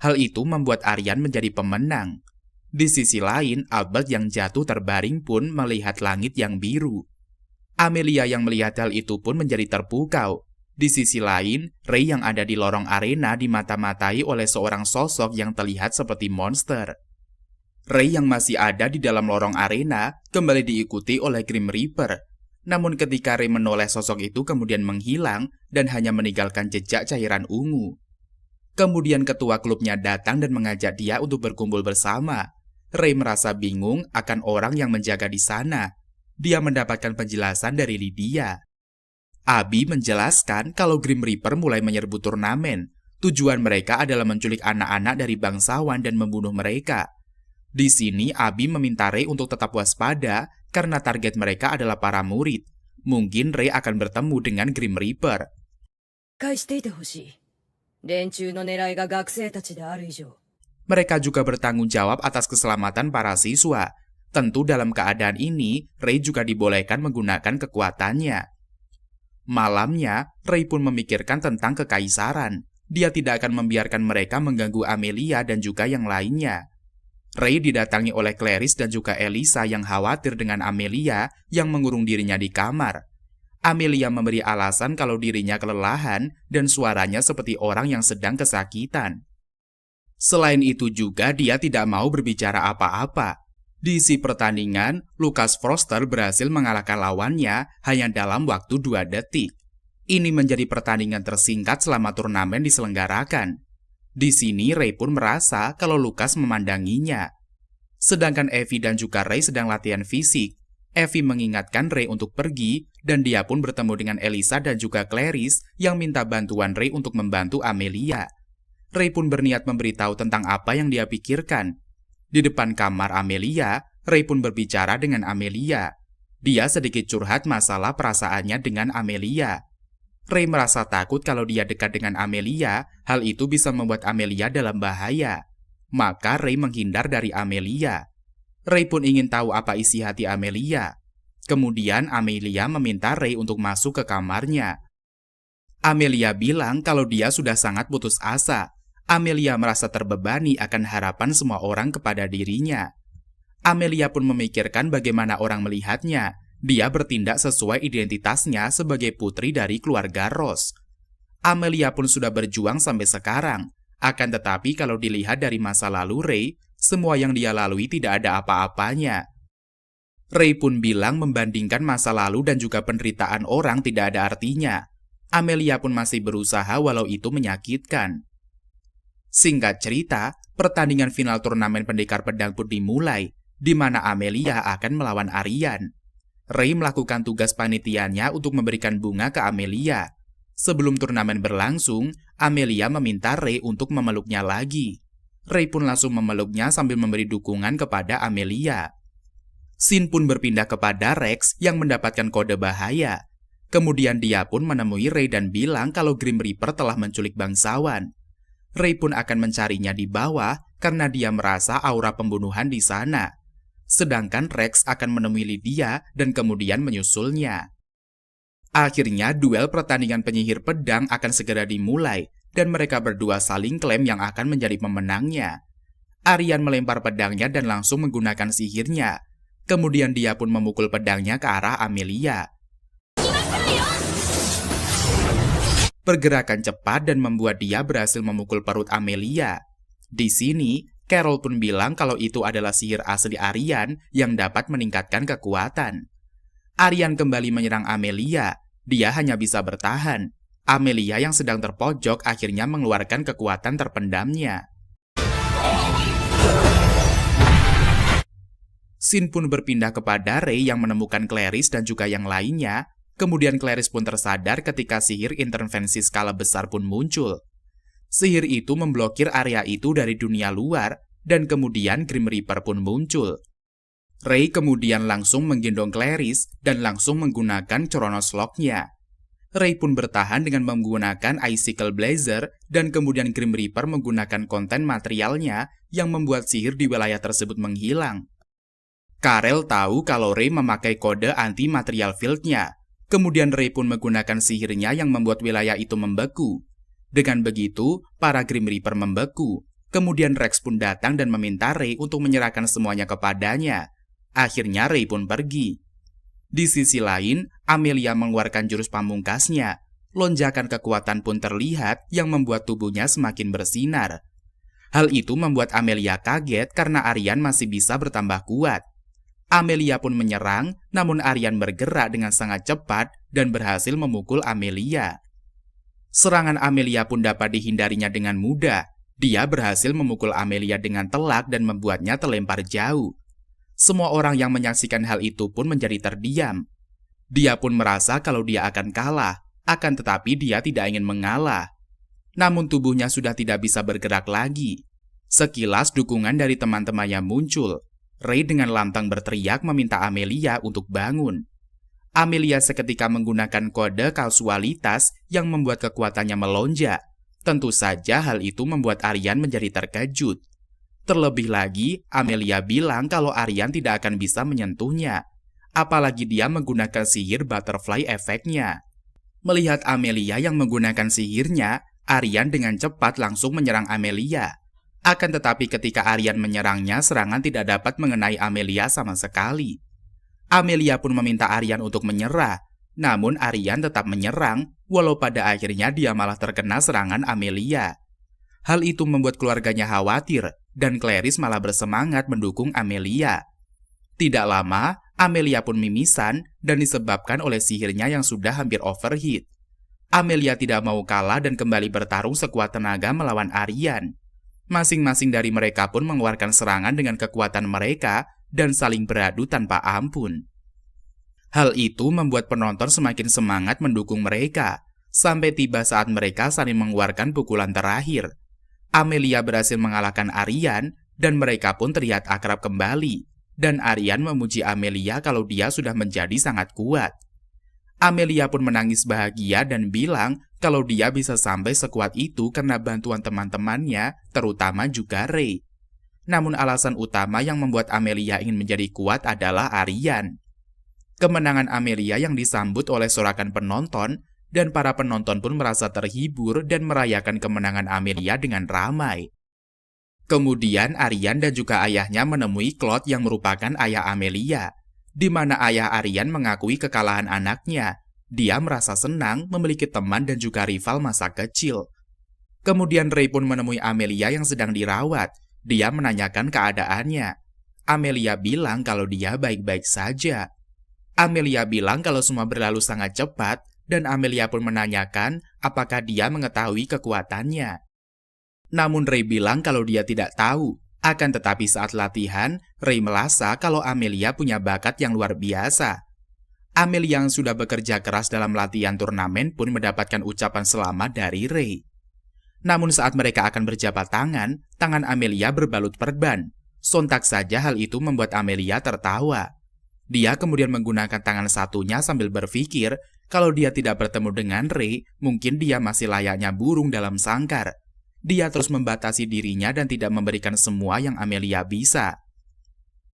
Hal itu membuat Aryan menjadi pemenang. Di sisi lain, Albert yang jatuh terbaring pun melihat langit yang biru. Amelia yang melihat hal itu pun menjadi terpukau. Di sisi lain, Ray yang ada di lorong arena dimata-matai oleh seorang sosok yang terlihat seperti monster. Ray yang masih ada di dalam lorong arena kembali diikuti oleh Grim Reaper. Namun ketika Ray menoleh sosok itu kemudian menghilang dan hanya meninggalkan jejak cairan ungu. Kemudian ketua klubnya datang dan mengajak dia untuk berkumpul bersama. Ray merasa bingung akan orang yang menjaga di sana. Dia mendapatkan penjelasan dari Lydia. Abi menjelaskan kalau Grim Reaper mulai menyerbu turnamen. Tujuan mereka adalah menculik anak-anak dari bangsawan dan membunuh mereka. Di sini Abi meminta Ray untuk tetap waspada karena target mereka adalah para murid. Mungkin Ray akan bertemu dengan Grim Reaper. Mereka juga bertanggung jawab atas keselamatan para siswa. Tentu dalam keadaan ini, Ray juga dibolehkan menggunakan kekuatannya. Malamnya, Ray pun memikirkan tentang kekaisaran. dia tidak akan membiarkan mereka mengganggu Amelia dan juga yang lainnya. Ray didatangi oleh Clarice dan juga Elisa yang khawatir dengan Amelia yang mengurung dirinya di kamar. Amelia memberi alasan kalau dirinya kelelahan dan suaranya seperti orang yang sedang kesakitan. Selain itu juga dia tidak mau berbicara apa-apa. Di isi pertandingan, Lucas Foster berhasil mengalahkan lawannya hanya dalam waktu 2 detik. Ini menjadi pertandingan tersingkat selama turnamen diselenggarakan. Di sini Ray pun merasa kalau Lucas memandanginya. Sedangkan Evie dan juga Ray sedang latihan fisik. Evie mengingatkan Ray untuk pergi dan dia pun bertemu dengan Elisa dan juga Clarice yang minta bantuan Ray untuk membantu Amelia. Ray pun berniat memberitahu tentang apa yang dia pikirkan. Di depan kamar Amelia, Ray pun berbicara dengan Amelia. Dia sedikit curhat masalah perasaannya dengan Amelia. Ray merasa takut kalau dia dekat dengan Amelia, hal itu bisa membuat Amelia dalam bahaya. Maka Ray menghindar dari Amelia. Ray pun ingin tahu apa isi hati Amelia. Kemudian Amelia meminta Ray untuk masuk ke kamarnya. Amelia bilang kalau dia sudah sangat putus asa. Amelia merasa terbebani akan harapan semua orang kepada dirinya. Amelia pun memikirkan bagaimana orang melihatnya. Dia bertindak sesuai identitasnya sebagai putri dari keluarga Ross. Amelia pun sudah berjuang sampai sekarang. Akan tetapi kalau dilihat dari masa lalu Ray, semua yang dia lalui tidak ada apa-apanya. Ray pun bilang membandingkan masa lalu dan juga penderitaan orang tidak ada artinya. Amelia pun masih berusaha walau itu menyakitkan. Singkat cerita, pertandingan final turnamen pendekar pedang pun dimulai, di mana Amelia akan melawan Aryan. Ray melakukan tugas panitianya untuk memberikan bunga ke Amelia. Sebelum turnamen berlangsung, Amelia meminta Ray untuk memeluknya lagi. Ray pun langsung memeluknya sambil memberi dukungan kepada Amelia. Scene pun berpindah kepada Rex yang mendapatkan kode bahaya. Kemudian dia pun menemui Ray dan bilang kalau Grim Reaper telah menculik bangsawan. Ray pun akan mencarinya di bawah karena dia merasa aura pembunuhan di sana. Sedangkan Rex akan menemui Lydia dan kemudian menyusulnya. Akhirnya duel pertandingan penyihir pedang akan segera dimulai dan mereka berdua saling klaim yang akan menjadi pemenangnya. Aryan melempar pedangnya dan langsung menggunakan sihirnya. Kemudian dia pun memukul pedangnya ke arah Amelia. Pergerakan cepat dan membuat dia berhasil memukul perut Amelia. Di sini, Carol pun bilang kalau itu adalah sihir asli Aryan yang dapat meningkatkan kekuatan. Aryan kembali menyerang Amelia. Dia hanya bisa bertahan. Amelia yang sedang terpojok akhirnya mengeluarkan kekuatan terpendamnya. Scene pun berpindah kepada Ray yang menemukan Clarice dan juga yang lainnya. Kemudian Clarice pun tersadar ketika sihir intervensi skala besar pun muncul. Sihir itu memblokir area itu dari dunia luar, dan kemudian Grim Reaper pun muncul. Ray kemudian langsung menggendong Clarice dan langsung menggunakan Chronos Lock-nya. Ray pun bertahan dengan menggunakan Icicle Blazer, dan kemudian Grim Reaper menggunakan konten materialnya yang membuat sihir di wilayah tersebut menghilang. Karel tahu kalau Ray memakai kode anti-material field-nya. Kemudian Ray pun menggunakan sihirnya yang membuat wilayah itu membeku. Dengan begitu, para Grim Reaper membeku. Kemudian Rex pun datang dan meminta Ray untuk menyerahkan semuanya kepadanya. Akhirnya Ray pun pergi. Di sisi lain, Amelia mengeluarkan jurus pamungkasnya. Lonjakan kekuatan pun terlihat yang membuat tubuhnya semakin bersinar. Hal itu membuat Amelia kaget karena Aryan masih bisa bertambah kuat. Amelia pun menyerang, namun Aryan bergerak dengan sangat cepat dan berhasil memukul Amelia. Serangan Amelia pun dapat dihindarinya dengan mudah. Dia berhasil memukul Amelia dengan telak dan membuatnya terlempar jauh. Semua orang yang menyaksikan hal itu pun menjadi terdiam. Dia pun merasa kalau dia akan kalah, akan tetapi dia tidak ingin mengalah. Namun tubuhnya sudah tidak bisa bergerak lagi. Sekilas dukungan dari teman-temannya muncul. Ray dengan lantang berteriak meminta Amelia untuk bangun. Amelia seketika menggunakan kode kausualitas yang membuat kekuatannya melonjak. Tentu saja hal itu membuat Aryan menjadi terkejut. Terlebih lagi, Amelia bilang kalau Aryan tidak akan bisa menyentuhnya. Apalagi dia menggunakan sihir butterfly efeknya. Melihat Amelia yang menggunakan sihirnya, Aryan dengan cepat langsung menyerang Amelia. Akan tetapi ketika Aryan menyerangnya, serangan tidak dapat mengenai Amelia sama sekali. Amelia pun meminta Aryan untuk menyerah, namun Aryan tetap menyerang, walau pada akhirnya dia malah terkena serangan Amelia. Hal itu membuat keluarganya khawatir, dan Clarice malah bersemangat mendukung Amelia. Tidak lama, Amelia pun mimisan dan disebabkan oleh sihirnya yang sudah hampir overheat. Amelia tidak mau kalah dan kembali bertarung sekuat tenaga melawan Aryan. Masing-masing dari mereka pun mengeluarkan serangan dengan kekuatan mereka dan saling beradu tanpa ampun. Hal itu membuat penonton semakin semangat mendukung mereka, sampai tiba saat mereka saling mengeluarkan pukulan terakhir. Amelia berhasil mengalahkan Aryan dan mereka pun terlihat akrab kembali. Dan Aryan memuji Amelia kalau dia sudah menjadi sangat kuat. Amelia pun menangis bahagia dan bilang kalau dia bisa sampai sekuat itu karena bantuan teman-temannya, terutama juga Ray. Namun alasan utama yang membuat Amelia ingin menjadi kuat adalah Aryan. Kemenangan Amelia yang disambut oleh sorakan penonton, dan para penonton pun merasa terhibur dan merayakan kemenangan Amelia dengan ramai. Kemudian Aryan dan juga ayahnya menemui Claude yang merupakan ayah Amelia, di mana ayah Aryan mengakui kekalahan anaknya. Dia merasa senang memiliki teman dan juga rival masa kecil. Kemudian Ray pun menemui Amelia yang sedang dirawat. Dia menanyakan keadaannya. Amelia bilang kalau dia baik-baik saja. Amelia bilang kalau semua berlalu sangat cepat, dan Amelia pun menanyakan apakah dia mengetahui kekuatannya. Namun Ray bilang kalau dia tidak tahu. Akan tetapi saat latihan, Ray merasa kalau Amelia punya bakat yang luar biasa. Amelia yang sudah bekerja keras dalam latihan turnamen pun mendapatkan ucapan selamat dari Ray. Namun saat mereka akan berjabat tangan Amelia berbalut perban. Sontak saja hal itu membuat Amelia tertawa. Dia kemudian menggunakan tangan satunya sambil berpikir kalau dia tidak bertemu dengan Ray, mungkin dia masih layaknya burung dalam sangkar. Dia terus membatasi dirinya dan tidak memberikan semua yang Amelia bisa.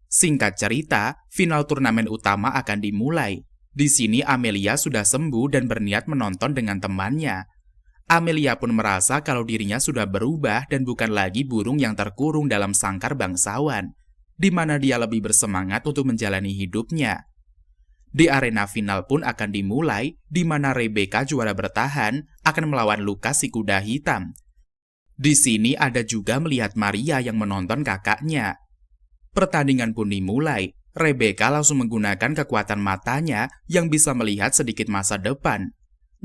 Singkat cerita, final turnamen utama akan dimulai. Di sini Amelia sudah sembuh dan berniat menonton dengan temannya. Amelia pun merasa kalau dirinya sudah berubah dan bukan lagi burung yang terkurung dalam sangkar bangsawan, di mana dia lebih bersemangat untuk menjalani hidupnya. Di arena final pun akan dimulai, di mana Rebecca juara bertahan akan melawan Lucas si kuda hitam. Di sini ada juga melihat Maria yang menonton kakaknya. Pertandingan pun dimulai. Rebecca langsung menggunakan kekuatan matanya yang bisa melihat sedikit masa depan.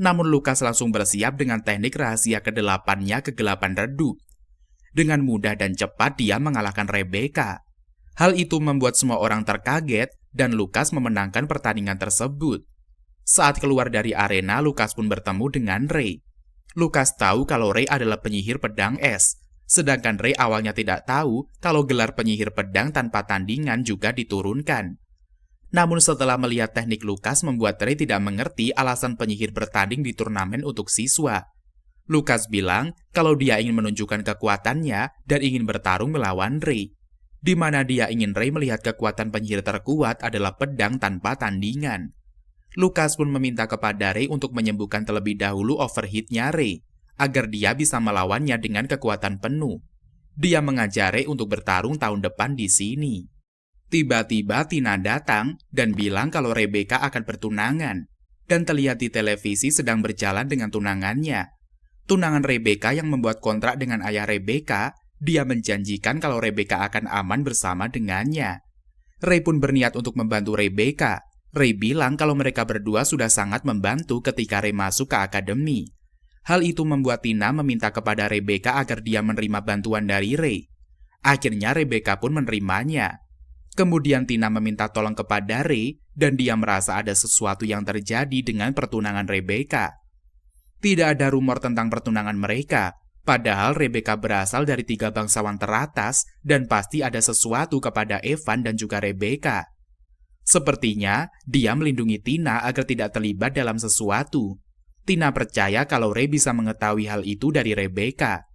Namun Lucas langsung bersiap dengan teknik rahasia ke-8-nya kegelapan redup. Dengan mudah dan cepat dia mengalahkan Rebecca. Hal itu membuat semua orang terkaget dan Lucas memenangkan pertandingan tersebut. Saat keluar dari arena, Lucas pun bertemu dengan Ray. Lucas tahu kalau Ray adalah penyihir pedang es. Sedangkan Ray awalnya tidak tahu kalau gelar penyihir pedang tanpa tandingan juga diturunkan. Namun setelah melihat teknik Lucas membuat Ray tidak mengerti alasan penyihir bertanding di turnamen untuk siswa. Lucas bilang kalau dia ingin menunjukkan kekuatannya dan ingin bertarung melawan Ray. Di mana dia ingin Ray melihat kekuatan penyihir terkuat adalah pedang tanpa tandingan. Lucas pun meminta kepada Ray untuk menyembuhkan terlebih dahulu overheat-nya Ray, agar dia bisa melawannya dengan kekuatan penuh. Dia mengajak Ray untuk bertarung tahun depan di sini. Tiba-tiba Tina datang dan bilang kalau Rebecca akan bertunangan, dan terlihat di televisi sedang berjalan dengan tunangannya. Tunangan Rebecca yang membuat kontrak dengan ayah Rebecca, dia menjanjikan kalau Rebecca akan aman bersama dengannya. Ray pun berniat untuk membantu Rebecca. Ray bilang kalau mereka berdua sudah sangat membantu ketika Ray masuk ke akademi. Hal itu membuat Tina meminta kepada Rebecca agar dia menerima bantuan dari Ray. Akhirnya Rebecca pun menerimanya. Kemudian Tina meminta tolong kepada Ray dan dia merasa ada sesuatu yang terjadi dengan pertunangan Rebecca. Tidak ada rumor tentang pertunangan mereka, padahal Rebecca berasal dari 3 bangsawan teratas dan pasti ada sesuatu kepada Evan dan juga Rebecca. Sepertinya dia melindungi Tina agar tidak terlibat dalam sesuatu. Tina percaya kalau Ray bisa mengetahui hal itu dari Rebecca.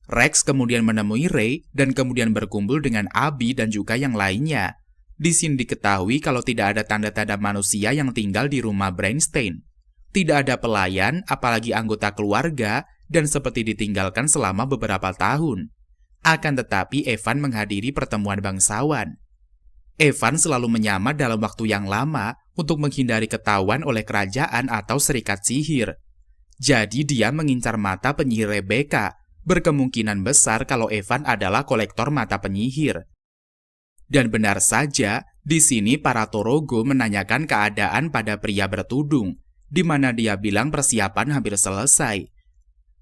Rex kemudian menemui Ray dan kemudian berkumpul dengan Abby dan juga yang lainnya. Di sini diketahui kalau tidak ada tanda-tanda manusia yang tinggal di rumah Brainstein. Tidak ada pelayan, apalagi anggota keluarga, dan seperti ditinggalkan selama beberapa tahun. Akan tetapi Evan menghadiri pertemuan bangsawan. Evan selalu menyamar dalam waktu yang lama untuk menghindari ketahuan oleh kerajaan atau serikat sihir. Jadi dia mengincar mata penyihir Rebecca. Berkemungkinan besar kalau Evan adalah kolektor mata penyihir. Dan benar saja, di sini para Torogo menanyakan keadaan pada pria bertudung, di mana dia bilang persiapan hampir selesai.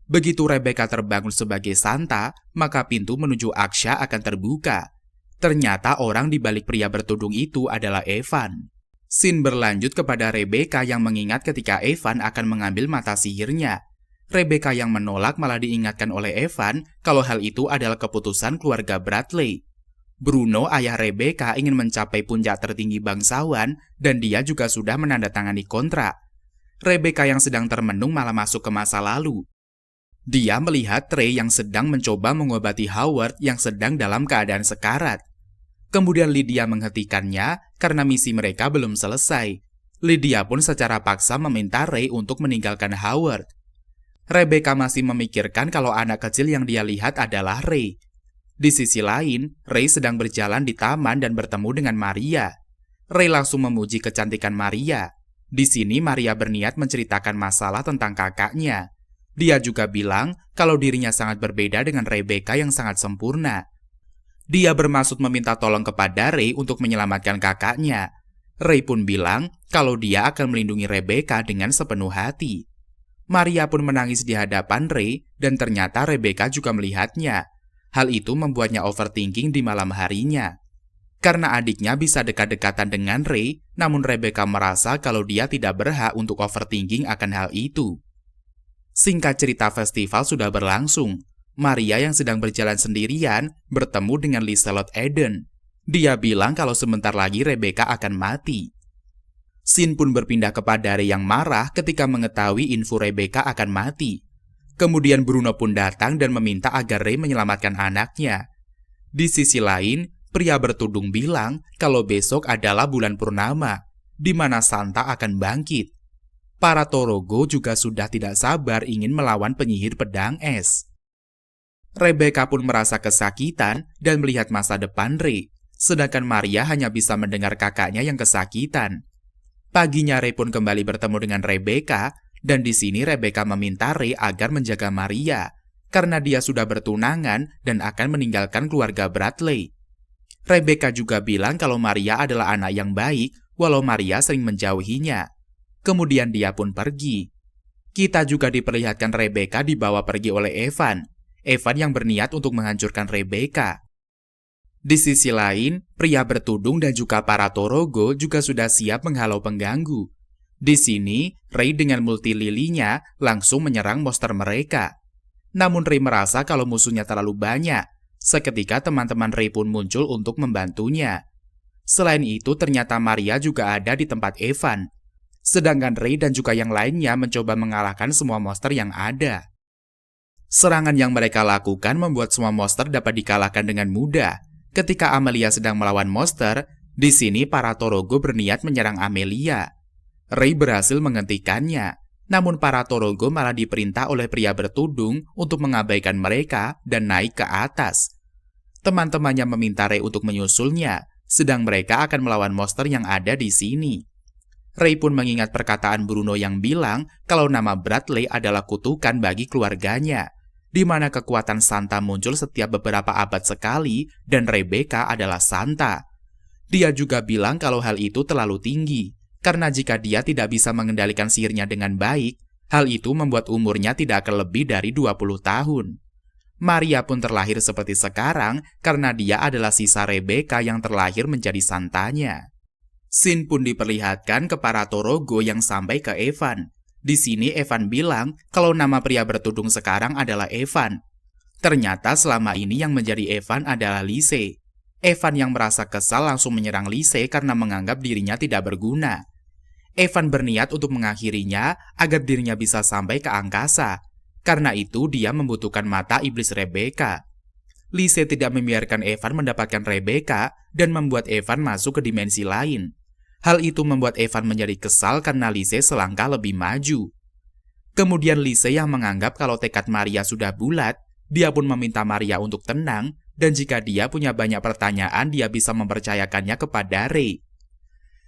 Begitu Rebecca terbangun sebagai Santa, maka pintu menuju Aksha akan terbuka. Ternyata orang di balik pria bertudung itu adalah Evan. Scene berlanjut kepada Rebecca yang mengingat ketika Evan akan mengambil mata sihirnya. Rebecca yang menolak malah diingatkan oleh Evan kalau hal itu adalah keputusan keluarga Bradley. Bruno, ayah Rebecca, ingin mencapai puncak tertinggi bangsawan dan dia juga sudah menandatangani kontrak. Rebecca yang sedang termenung malah masuk ke masa lalu. Dia melihat Trey yang sedang mencoba mengobati Howard yang sedang dalam keadaan sekarat. Kemudian Lydia menghentikannya karena misi mereka belum selesai. Lydia pun secara paksa meminta Ray untuk meninggalkan Howard. Rebecca masih memikirkan kalau anak kecil yang dia lihat adalah Ray. Di sisi lain, Ray sedang berjalan di taman dan bertemu dengan Maria. Ray langsung memuji kecantikan Maria. Di sini Maria berniat menceritakan masalah tentang kakaknya. Dia juga bilang kalau dirinya sangat berbeda dengan Rebecca yang sangat sempurna. Dia bermaksud meminta tolong kepada Ray untuk menyelamatkan kakaknya. Ray pun bilang kalau dia akan melindungi Rebecca dengan sepenuh hati. Maria pun menangis di hadapan Ray dan ternyata Rebecca juga melihatnya. Hal itu membuatnya overthinking di malam harinya. Karena adiknya bisa dekat-dekatan dengan Ray, namun Rebecca merasa kalau dia tidak berhak untuk overthinking akan hal itu. Singkat cerita, festival sudah berlangsung. Maria yang sedang berjalan sendirian bertemu dengan Liselot Eden. Dia bilang kalau sebentar lagi Rebecca akan mati. Scene pun berpindah kepada Ray yang marah ketika mengetahui info Rebecca akan mati. Kemudian Bruno pun datang dan meminta agar Ray menyelamatkan anaknya. Di sisi lain, pria bertudung bilang kalau besok adalah bulan purnama, di mana Santa akan bangkit. Para Torogo juga sudah tidak sabar ingin melawan penyihir pedang es. Rebecca pun merasa kesakitan dan melihat masa depan Ray, sedangkan Maria hanya bisa mendengar kakaknya yang kesakitan. Paginya Ray pun kembali bertemu dengan Rebecca, dan di sini Rebecca meminta Ray agar menjaga Maria, karena dia sudah bertunangan dan akan meninggalkan keluarga Bradley. Rebecca juga bilang kalau Maria adalah anak yang baik, walau Maria sering menjauhinya. Kemudian dia pun pergi. Kita juga diperlihatkan Rebecca dibawa pergi oleh Evan. Evan yang berniat untuk menghancurkan Rebecca. Di sisi lain, pria bertudung dan juga para Torogo juga sudah siap menghalau pengganggu. Di sini, Ray dengan multi lilinya langsung menyerang monster mereka. Namun Ray merasa kalau musuhnya terlalu banyak. Seketika teman-teman Ray pun muncul untuk membantunya. Selain itu, ternyata Maria juga ada di tempat Evan. Sedangkan Ray dan juga yang lainnya mencoba mengalahkan semua monster yang ada. Serangan yang mereka lakukan membuat semua monster dapat dikalahkan dengan mudah. Ketika Amelia sedang melawan monster, di sini para Torogo berniat menyerang Amelia. Ray berhasil menghentikannya, namun para Torogo malah diperintah oleh pria bertudung untuk mengabaikan mereka dan naik ke atas. Teman-temannya meminta Ray untuk menyusulnya, sedang mereka akan melawan monster yang ada di sini. Ray pun mengingat perkataan Bruno yang bilang kalau nama Bradley adalah kutukan bagi keluarganya, di mana kekuatan Santa muncul setiap beberapa abad sekali dan Rebecca adalah Santa. Dia juga bilang kalau hal itu terlalu tinggi, karena jika dia tidak bisa mengendalikan sihirnya dengan baik, hal itu membuat umurnya tidak akan lebih dari 20 tahun. Maria pun terlahir seperti sekarang karena dia adalah sisa Rebecca yang terlahir menjadi Santanya. Scene pun diperlihatkan ke para Torogo yang sampai ke Evan. Di sini Evan bilang kalau nama pria bertudung sekarang adalah Evan. Ternyata selama ini yang menjadi Evan adalah Lise. Evan yang merasa kesal langsung menyerang Lise karena menganggap dirinya tidak berguna. Evan berniat untuk mengakhirinya agar dirinya bisa sampai ke angkasa. Karena itu dia membutuhkan mata iblis Rebecca. Lise tidak membiarkan Evan mendapatkan Rebecca dan membuat Evan masuk ke dimensi lain. Hal itu membuat Evan menjadi kesal karena Lise selangkah lebih maju. Kemudian Lise yang menganggap kalau tekad Maria sudah bulat, dia pun meminta Maria untuk tenang, dan jika dia punya banyak pertanyaan, dia bisa mempercayakannya kepada Rei.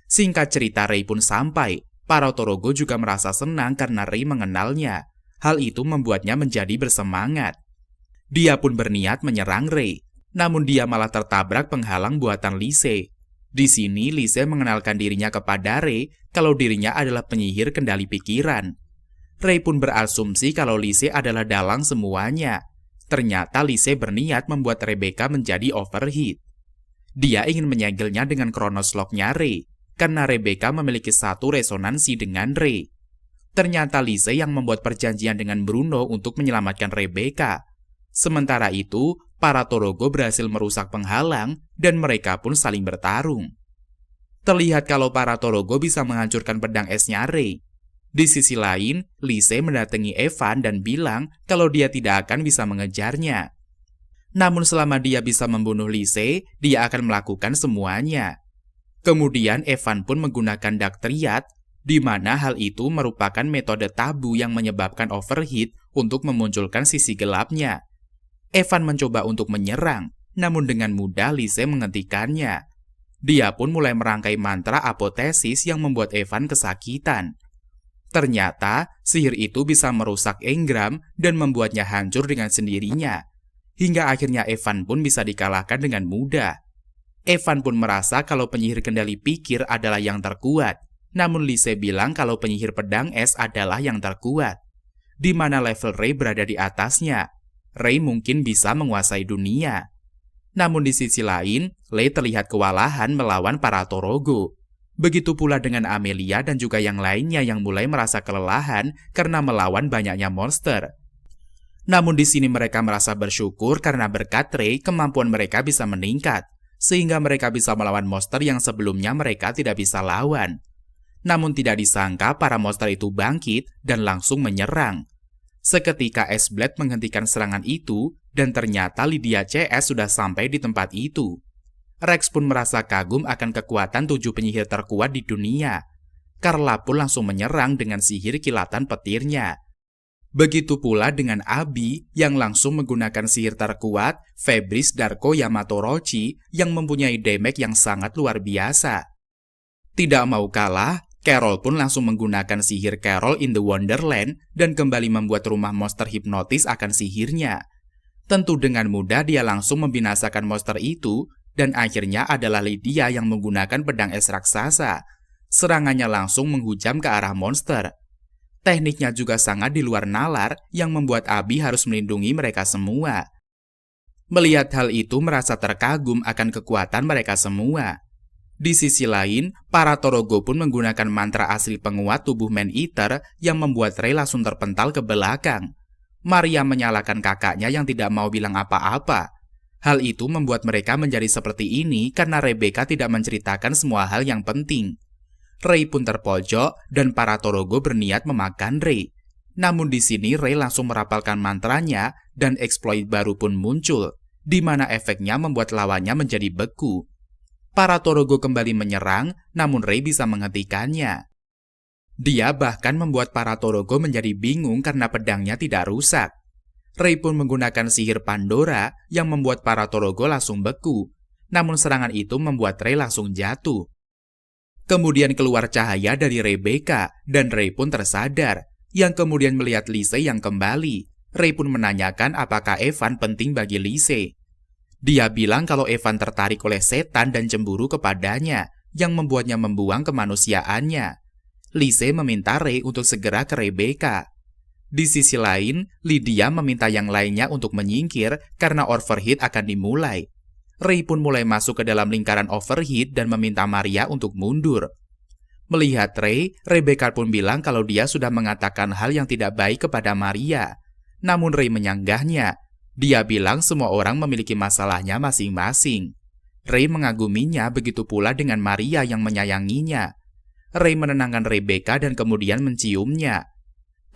Singkat cerita, Rei pun sampai. Para Torogo juga merasa senang karena Rei mengenalnya. Hal itu membuatnya menjadi bersemangat. Dia pun berniat menyerang Rei, namun dia malah tertabrak penghalang buatan Lise. Di sini, Lise mengenalkan dirinya kepada Rei kalau dirinya adalah penyihir kendali pikiran. Rei pun berasumsi kalau Lise adalah dalang semuanya. Ternyata Lise berniat membuat Rebecca menjadi overheat. Dia ingin menyegelnya dengan Chronos Lock-nya Rei, karena Rebecca memiliki satu resonansi dengan Rei. Ternyata Lise yang membuat perjanjian dengan Bruno untuk menyelamatkan Rebecca. Sementara itu, para Torogo berhasil merusak penghalang dan mereka pun saling bertarung. Terlihat kalau para Torogo bisa menghancurkan pedang esnya Rei. Di sisi lain, Lise mendatangi Evan dan bilang kalau dia tidak akan bisa mengejarnya. Namun selama dia bisa membunuh Lise, dia akan melakukan semuanya. Kemudian Evan pun menggunakan Dark Triad, di mana hal itu merupakan metode tabu yang menyebabkan overheat untuk memunculkan sisi gelapnya. Evan mencoba untuk menyerang, namun dengan mudah Lise menghentikannya. Dia pun mulai merangkai mantra apotesis yang membuat Evan kesakitan. Ternyata, sihir itu bisa merusak Engram dan membuatnya hancur dengan sendirinya. Hingga akhirnya Evan pun bisa dikalahkan dengan mudah. Evan pun merasa kalau penyihir kendali pikir adalah yang terkuat. Namun Lise bilang kalau penyihir pedang es adalah yang terkuat. Di mana level Rei berada di atasnya. Rei mungkin bisa menguasai dunia. Namun di sisi lain, Lei terlihat kewalahan melawan para Torogo. Begitu pula dengan Amelia dan juga yang lainnya yang mulai merasa kelelahan karena melawan banyaknya monster. Namun di sini mereka merasa bersyukur karena berkat Rei kemampuan mereka bisa meningkat, sehingga mereka bisa melawan monster yang sebelumnya mereka tidak bisa lawan. Namun tidak disangka para monster itu bangkit dan langsung menyerang. Seketika S-Blade menghentikan serangan itu dan ternyata Lydia CS sudah sampai di tempat itu. Rex pun merasa kagum akan kekuatan 7 penyihir terkuat di dunia. Carla pun langsung menyerang dengan sihir kilatan petirnya. Begitu pula dengan Abi yang langsung menggunakan sihir terkuat Febris Darko Yamatorochi yang mempunyai damage yang sangat luar biasa. Tidak mau kalah, Carol pun langsung menggunakan sihir Carol in the Wonderland dan kembali membuat rumah monster hipnotis akan sihirnya. Tentu dengan mudah dia langsung membinasakan monster itu. Dan akhirnya adalah Lydia yang menggunakan pedang es raksasa. Serangannya langsung menghujam ke arah monster. Tekniknya juga sangat di luar nalar yang membuat Abi harus melindungi mereka semua. Melihat hal itu merasa terkagum akan kekuatan mereka semua. Di sisi lain, para Torogo pun menggunakan mantra asli penguat tubuh Man-Eater yang membuat Rei langsung terpental ke belakang. Maria menyalahkan kakaknya yang tidak mau bilang apa-apa. Hal itu membuat mereka menjadi seperti ini karena Rebecca tidak menceritakan semua hal yang penting. Rei pun terpojok dan para Torogo berniat memakan Rei. Namun di sini Rei langsung merapalkan mantranya dan exploit baru pun muncul, di mana efeknya membuat lawannya menjadi beku. Para Torogo kembali menyerang, namun Rei bisa menghentikannya. Dia bahkan membuat para Torogo menjadi bingung karena pedangnya tidak rusak. Rei pun menggunakan sihir Pandora yang membuat para Torogo langsung beku. Namun serangan itu membuat Rei langsung jatuh. Kemudian keluar cahaya dari Rebecca dan Rei pun tersadar. Yang kemudian melihat Lise yang kembali. Rei pun menanyakan apakah Evan penting bagi Lise. Dia bilang kalau Evan tertarik oleh setan dan cemburu kepadanya yang membuatnya membuang kemanusiaannya. Lise meminta Rei untuk segera ke Rebecca. Di sisi lain, Lydia meminta yang lainnya untuk menyingkir karena overheat akan dimulai. Rei pun mulai masuk ke dalam lingkaran overheat dan meminta Maria untuk mundur. Melihat Rei, Rebecca pun bilang kalau dia sudah mengatakan hal yang tidak baik kepada Maria. Namun Rei menyanggahnya. Dia bilang semua orang memiliki masalahnya masing-masing. Rei mengaguminya, begitu pula dengan Maria yang menyayanginya. Rei menenangkan Rebecca dan kemudian menciumnya.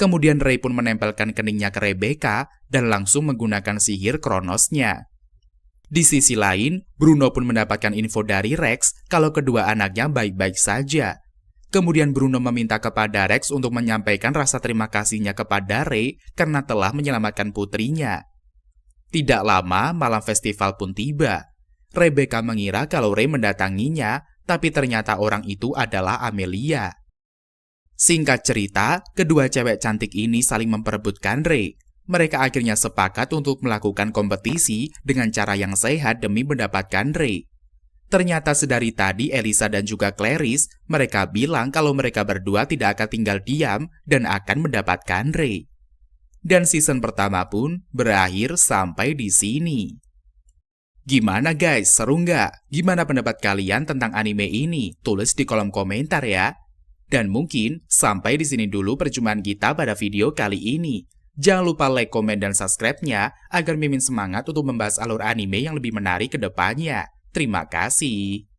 Kemudian Rei pun menempelkan keningnya ke Rebecca dan langsung menggunakan sihir Kronosnya. Di sisi lain, Bruno pun mendapatkan info dari Rex kalau kedua anaknya baik-baik saja. Kemudian Bruno meminta kepada Rex untuk menyampaikan rasa terima kasihnya kepada Ray karena telah menyelamatkan putrinya. Tidak lama, malam festival pun tiba. Rebecca mengira kalau Ray mendatanginya, tapi ternyata orang itu adalah Amelia. Singkat cerita, kedua cewek cantik ini saling memperebutkan Ray. Mereka akhirnya sepakat untuk melakukan kompetisi dengan cara yang sehat demi mendapatkan Ray. Ternyata sedari tadi Elisa dan juga Clarice, mereka bilang kalau mereka berdua tidak akan tinggal diam dan akan mendapatkan Ray. Dan season pertama pun berakhir sampai di sini. Gimana guys, seru nggak? Gimana pendapat kalian tentang anime ini? Tulis di kolom komentar ya. Dan mungkin sampai di sini dulu perjumpaan kita pada video kali ini. Jangan lupa like, komen, dan subscribe-nya agar Mimin semangat untuk membahas alur anime yang lebih menarik ke depannya. Terima kasih.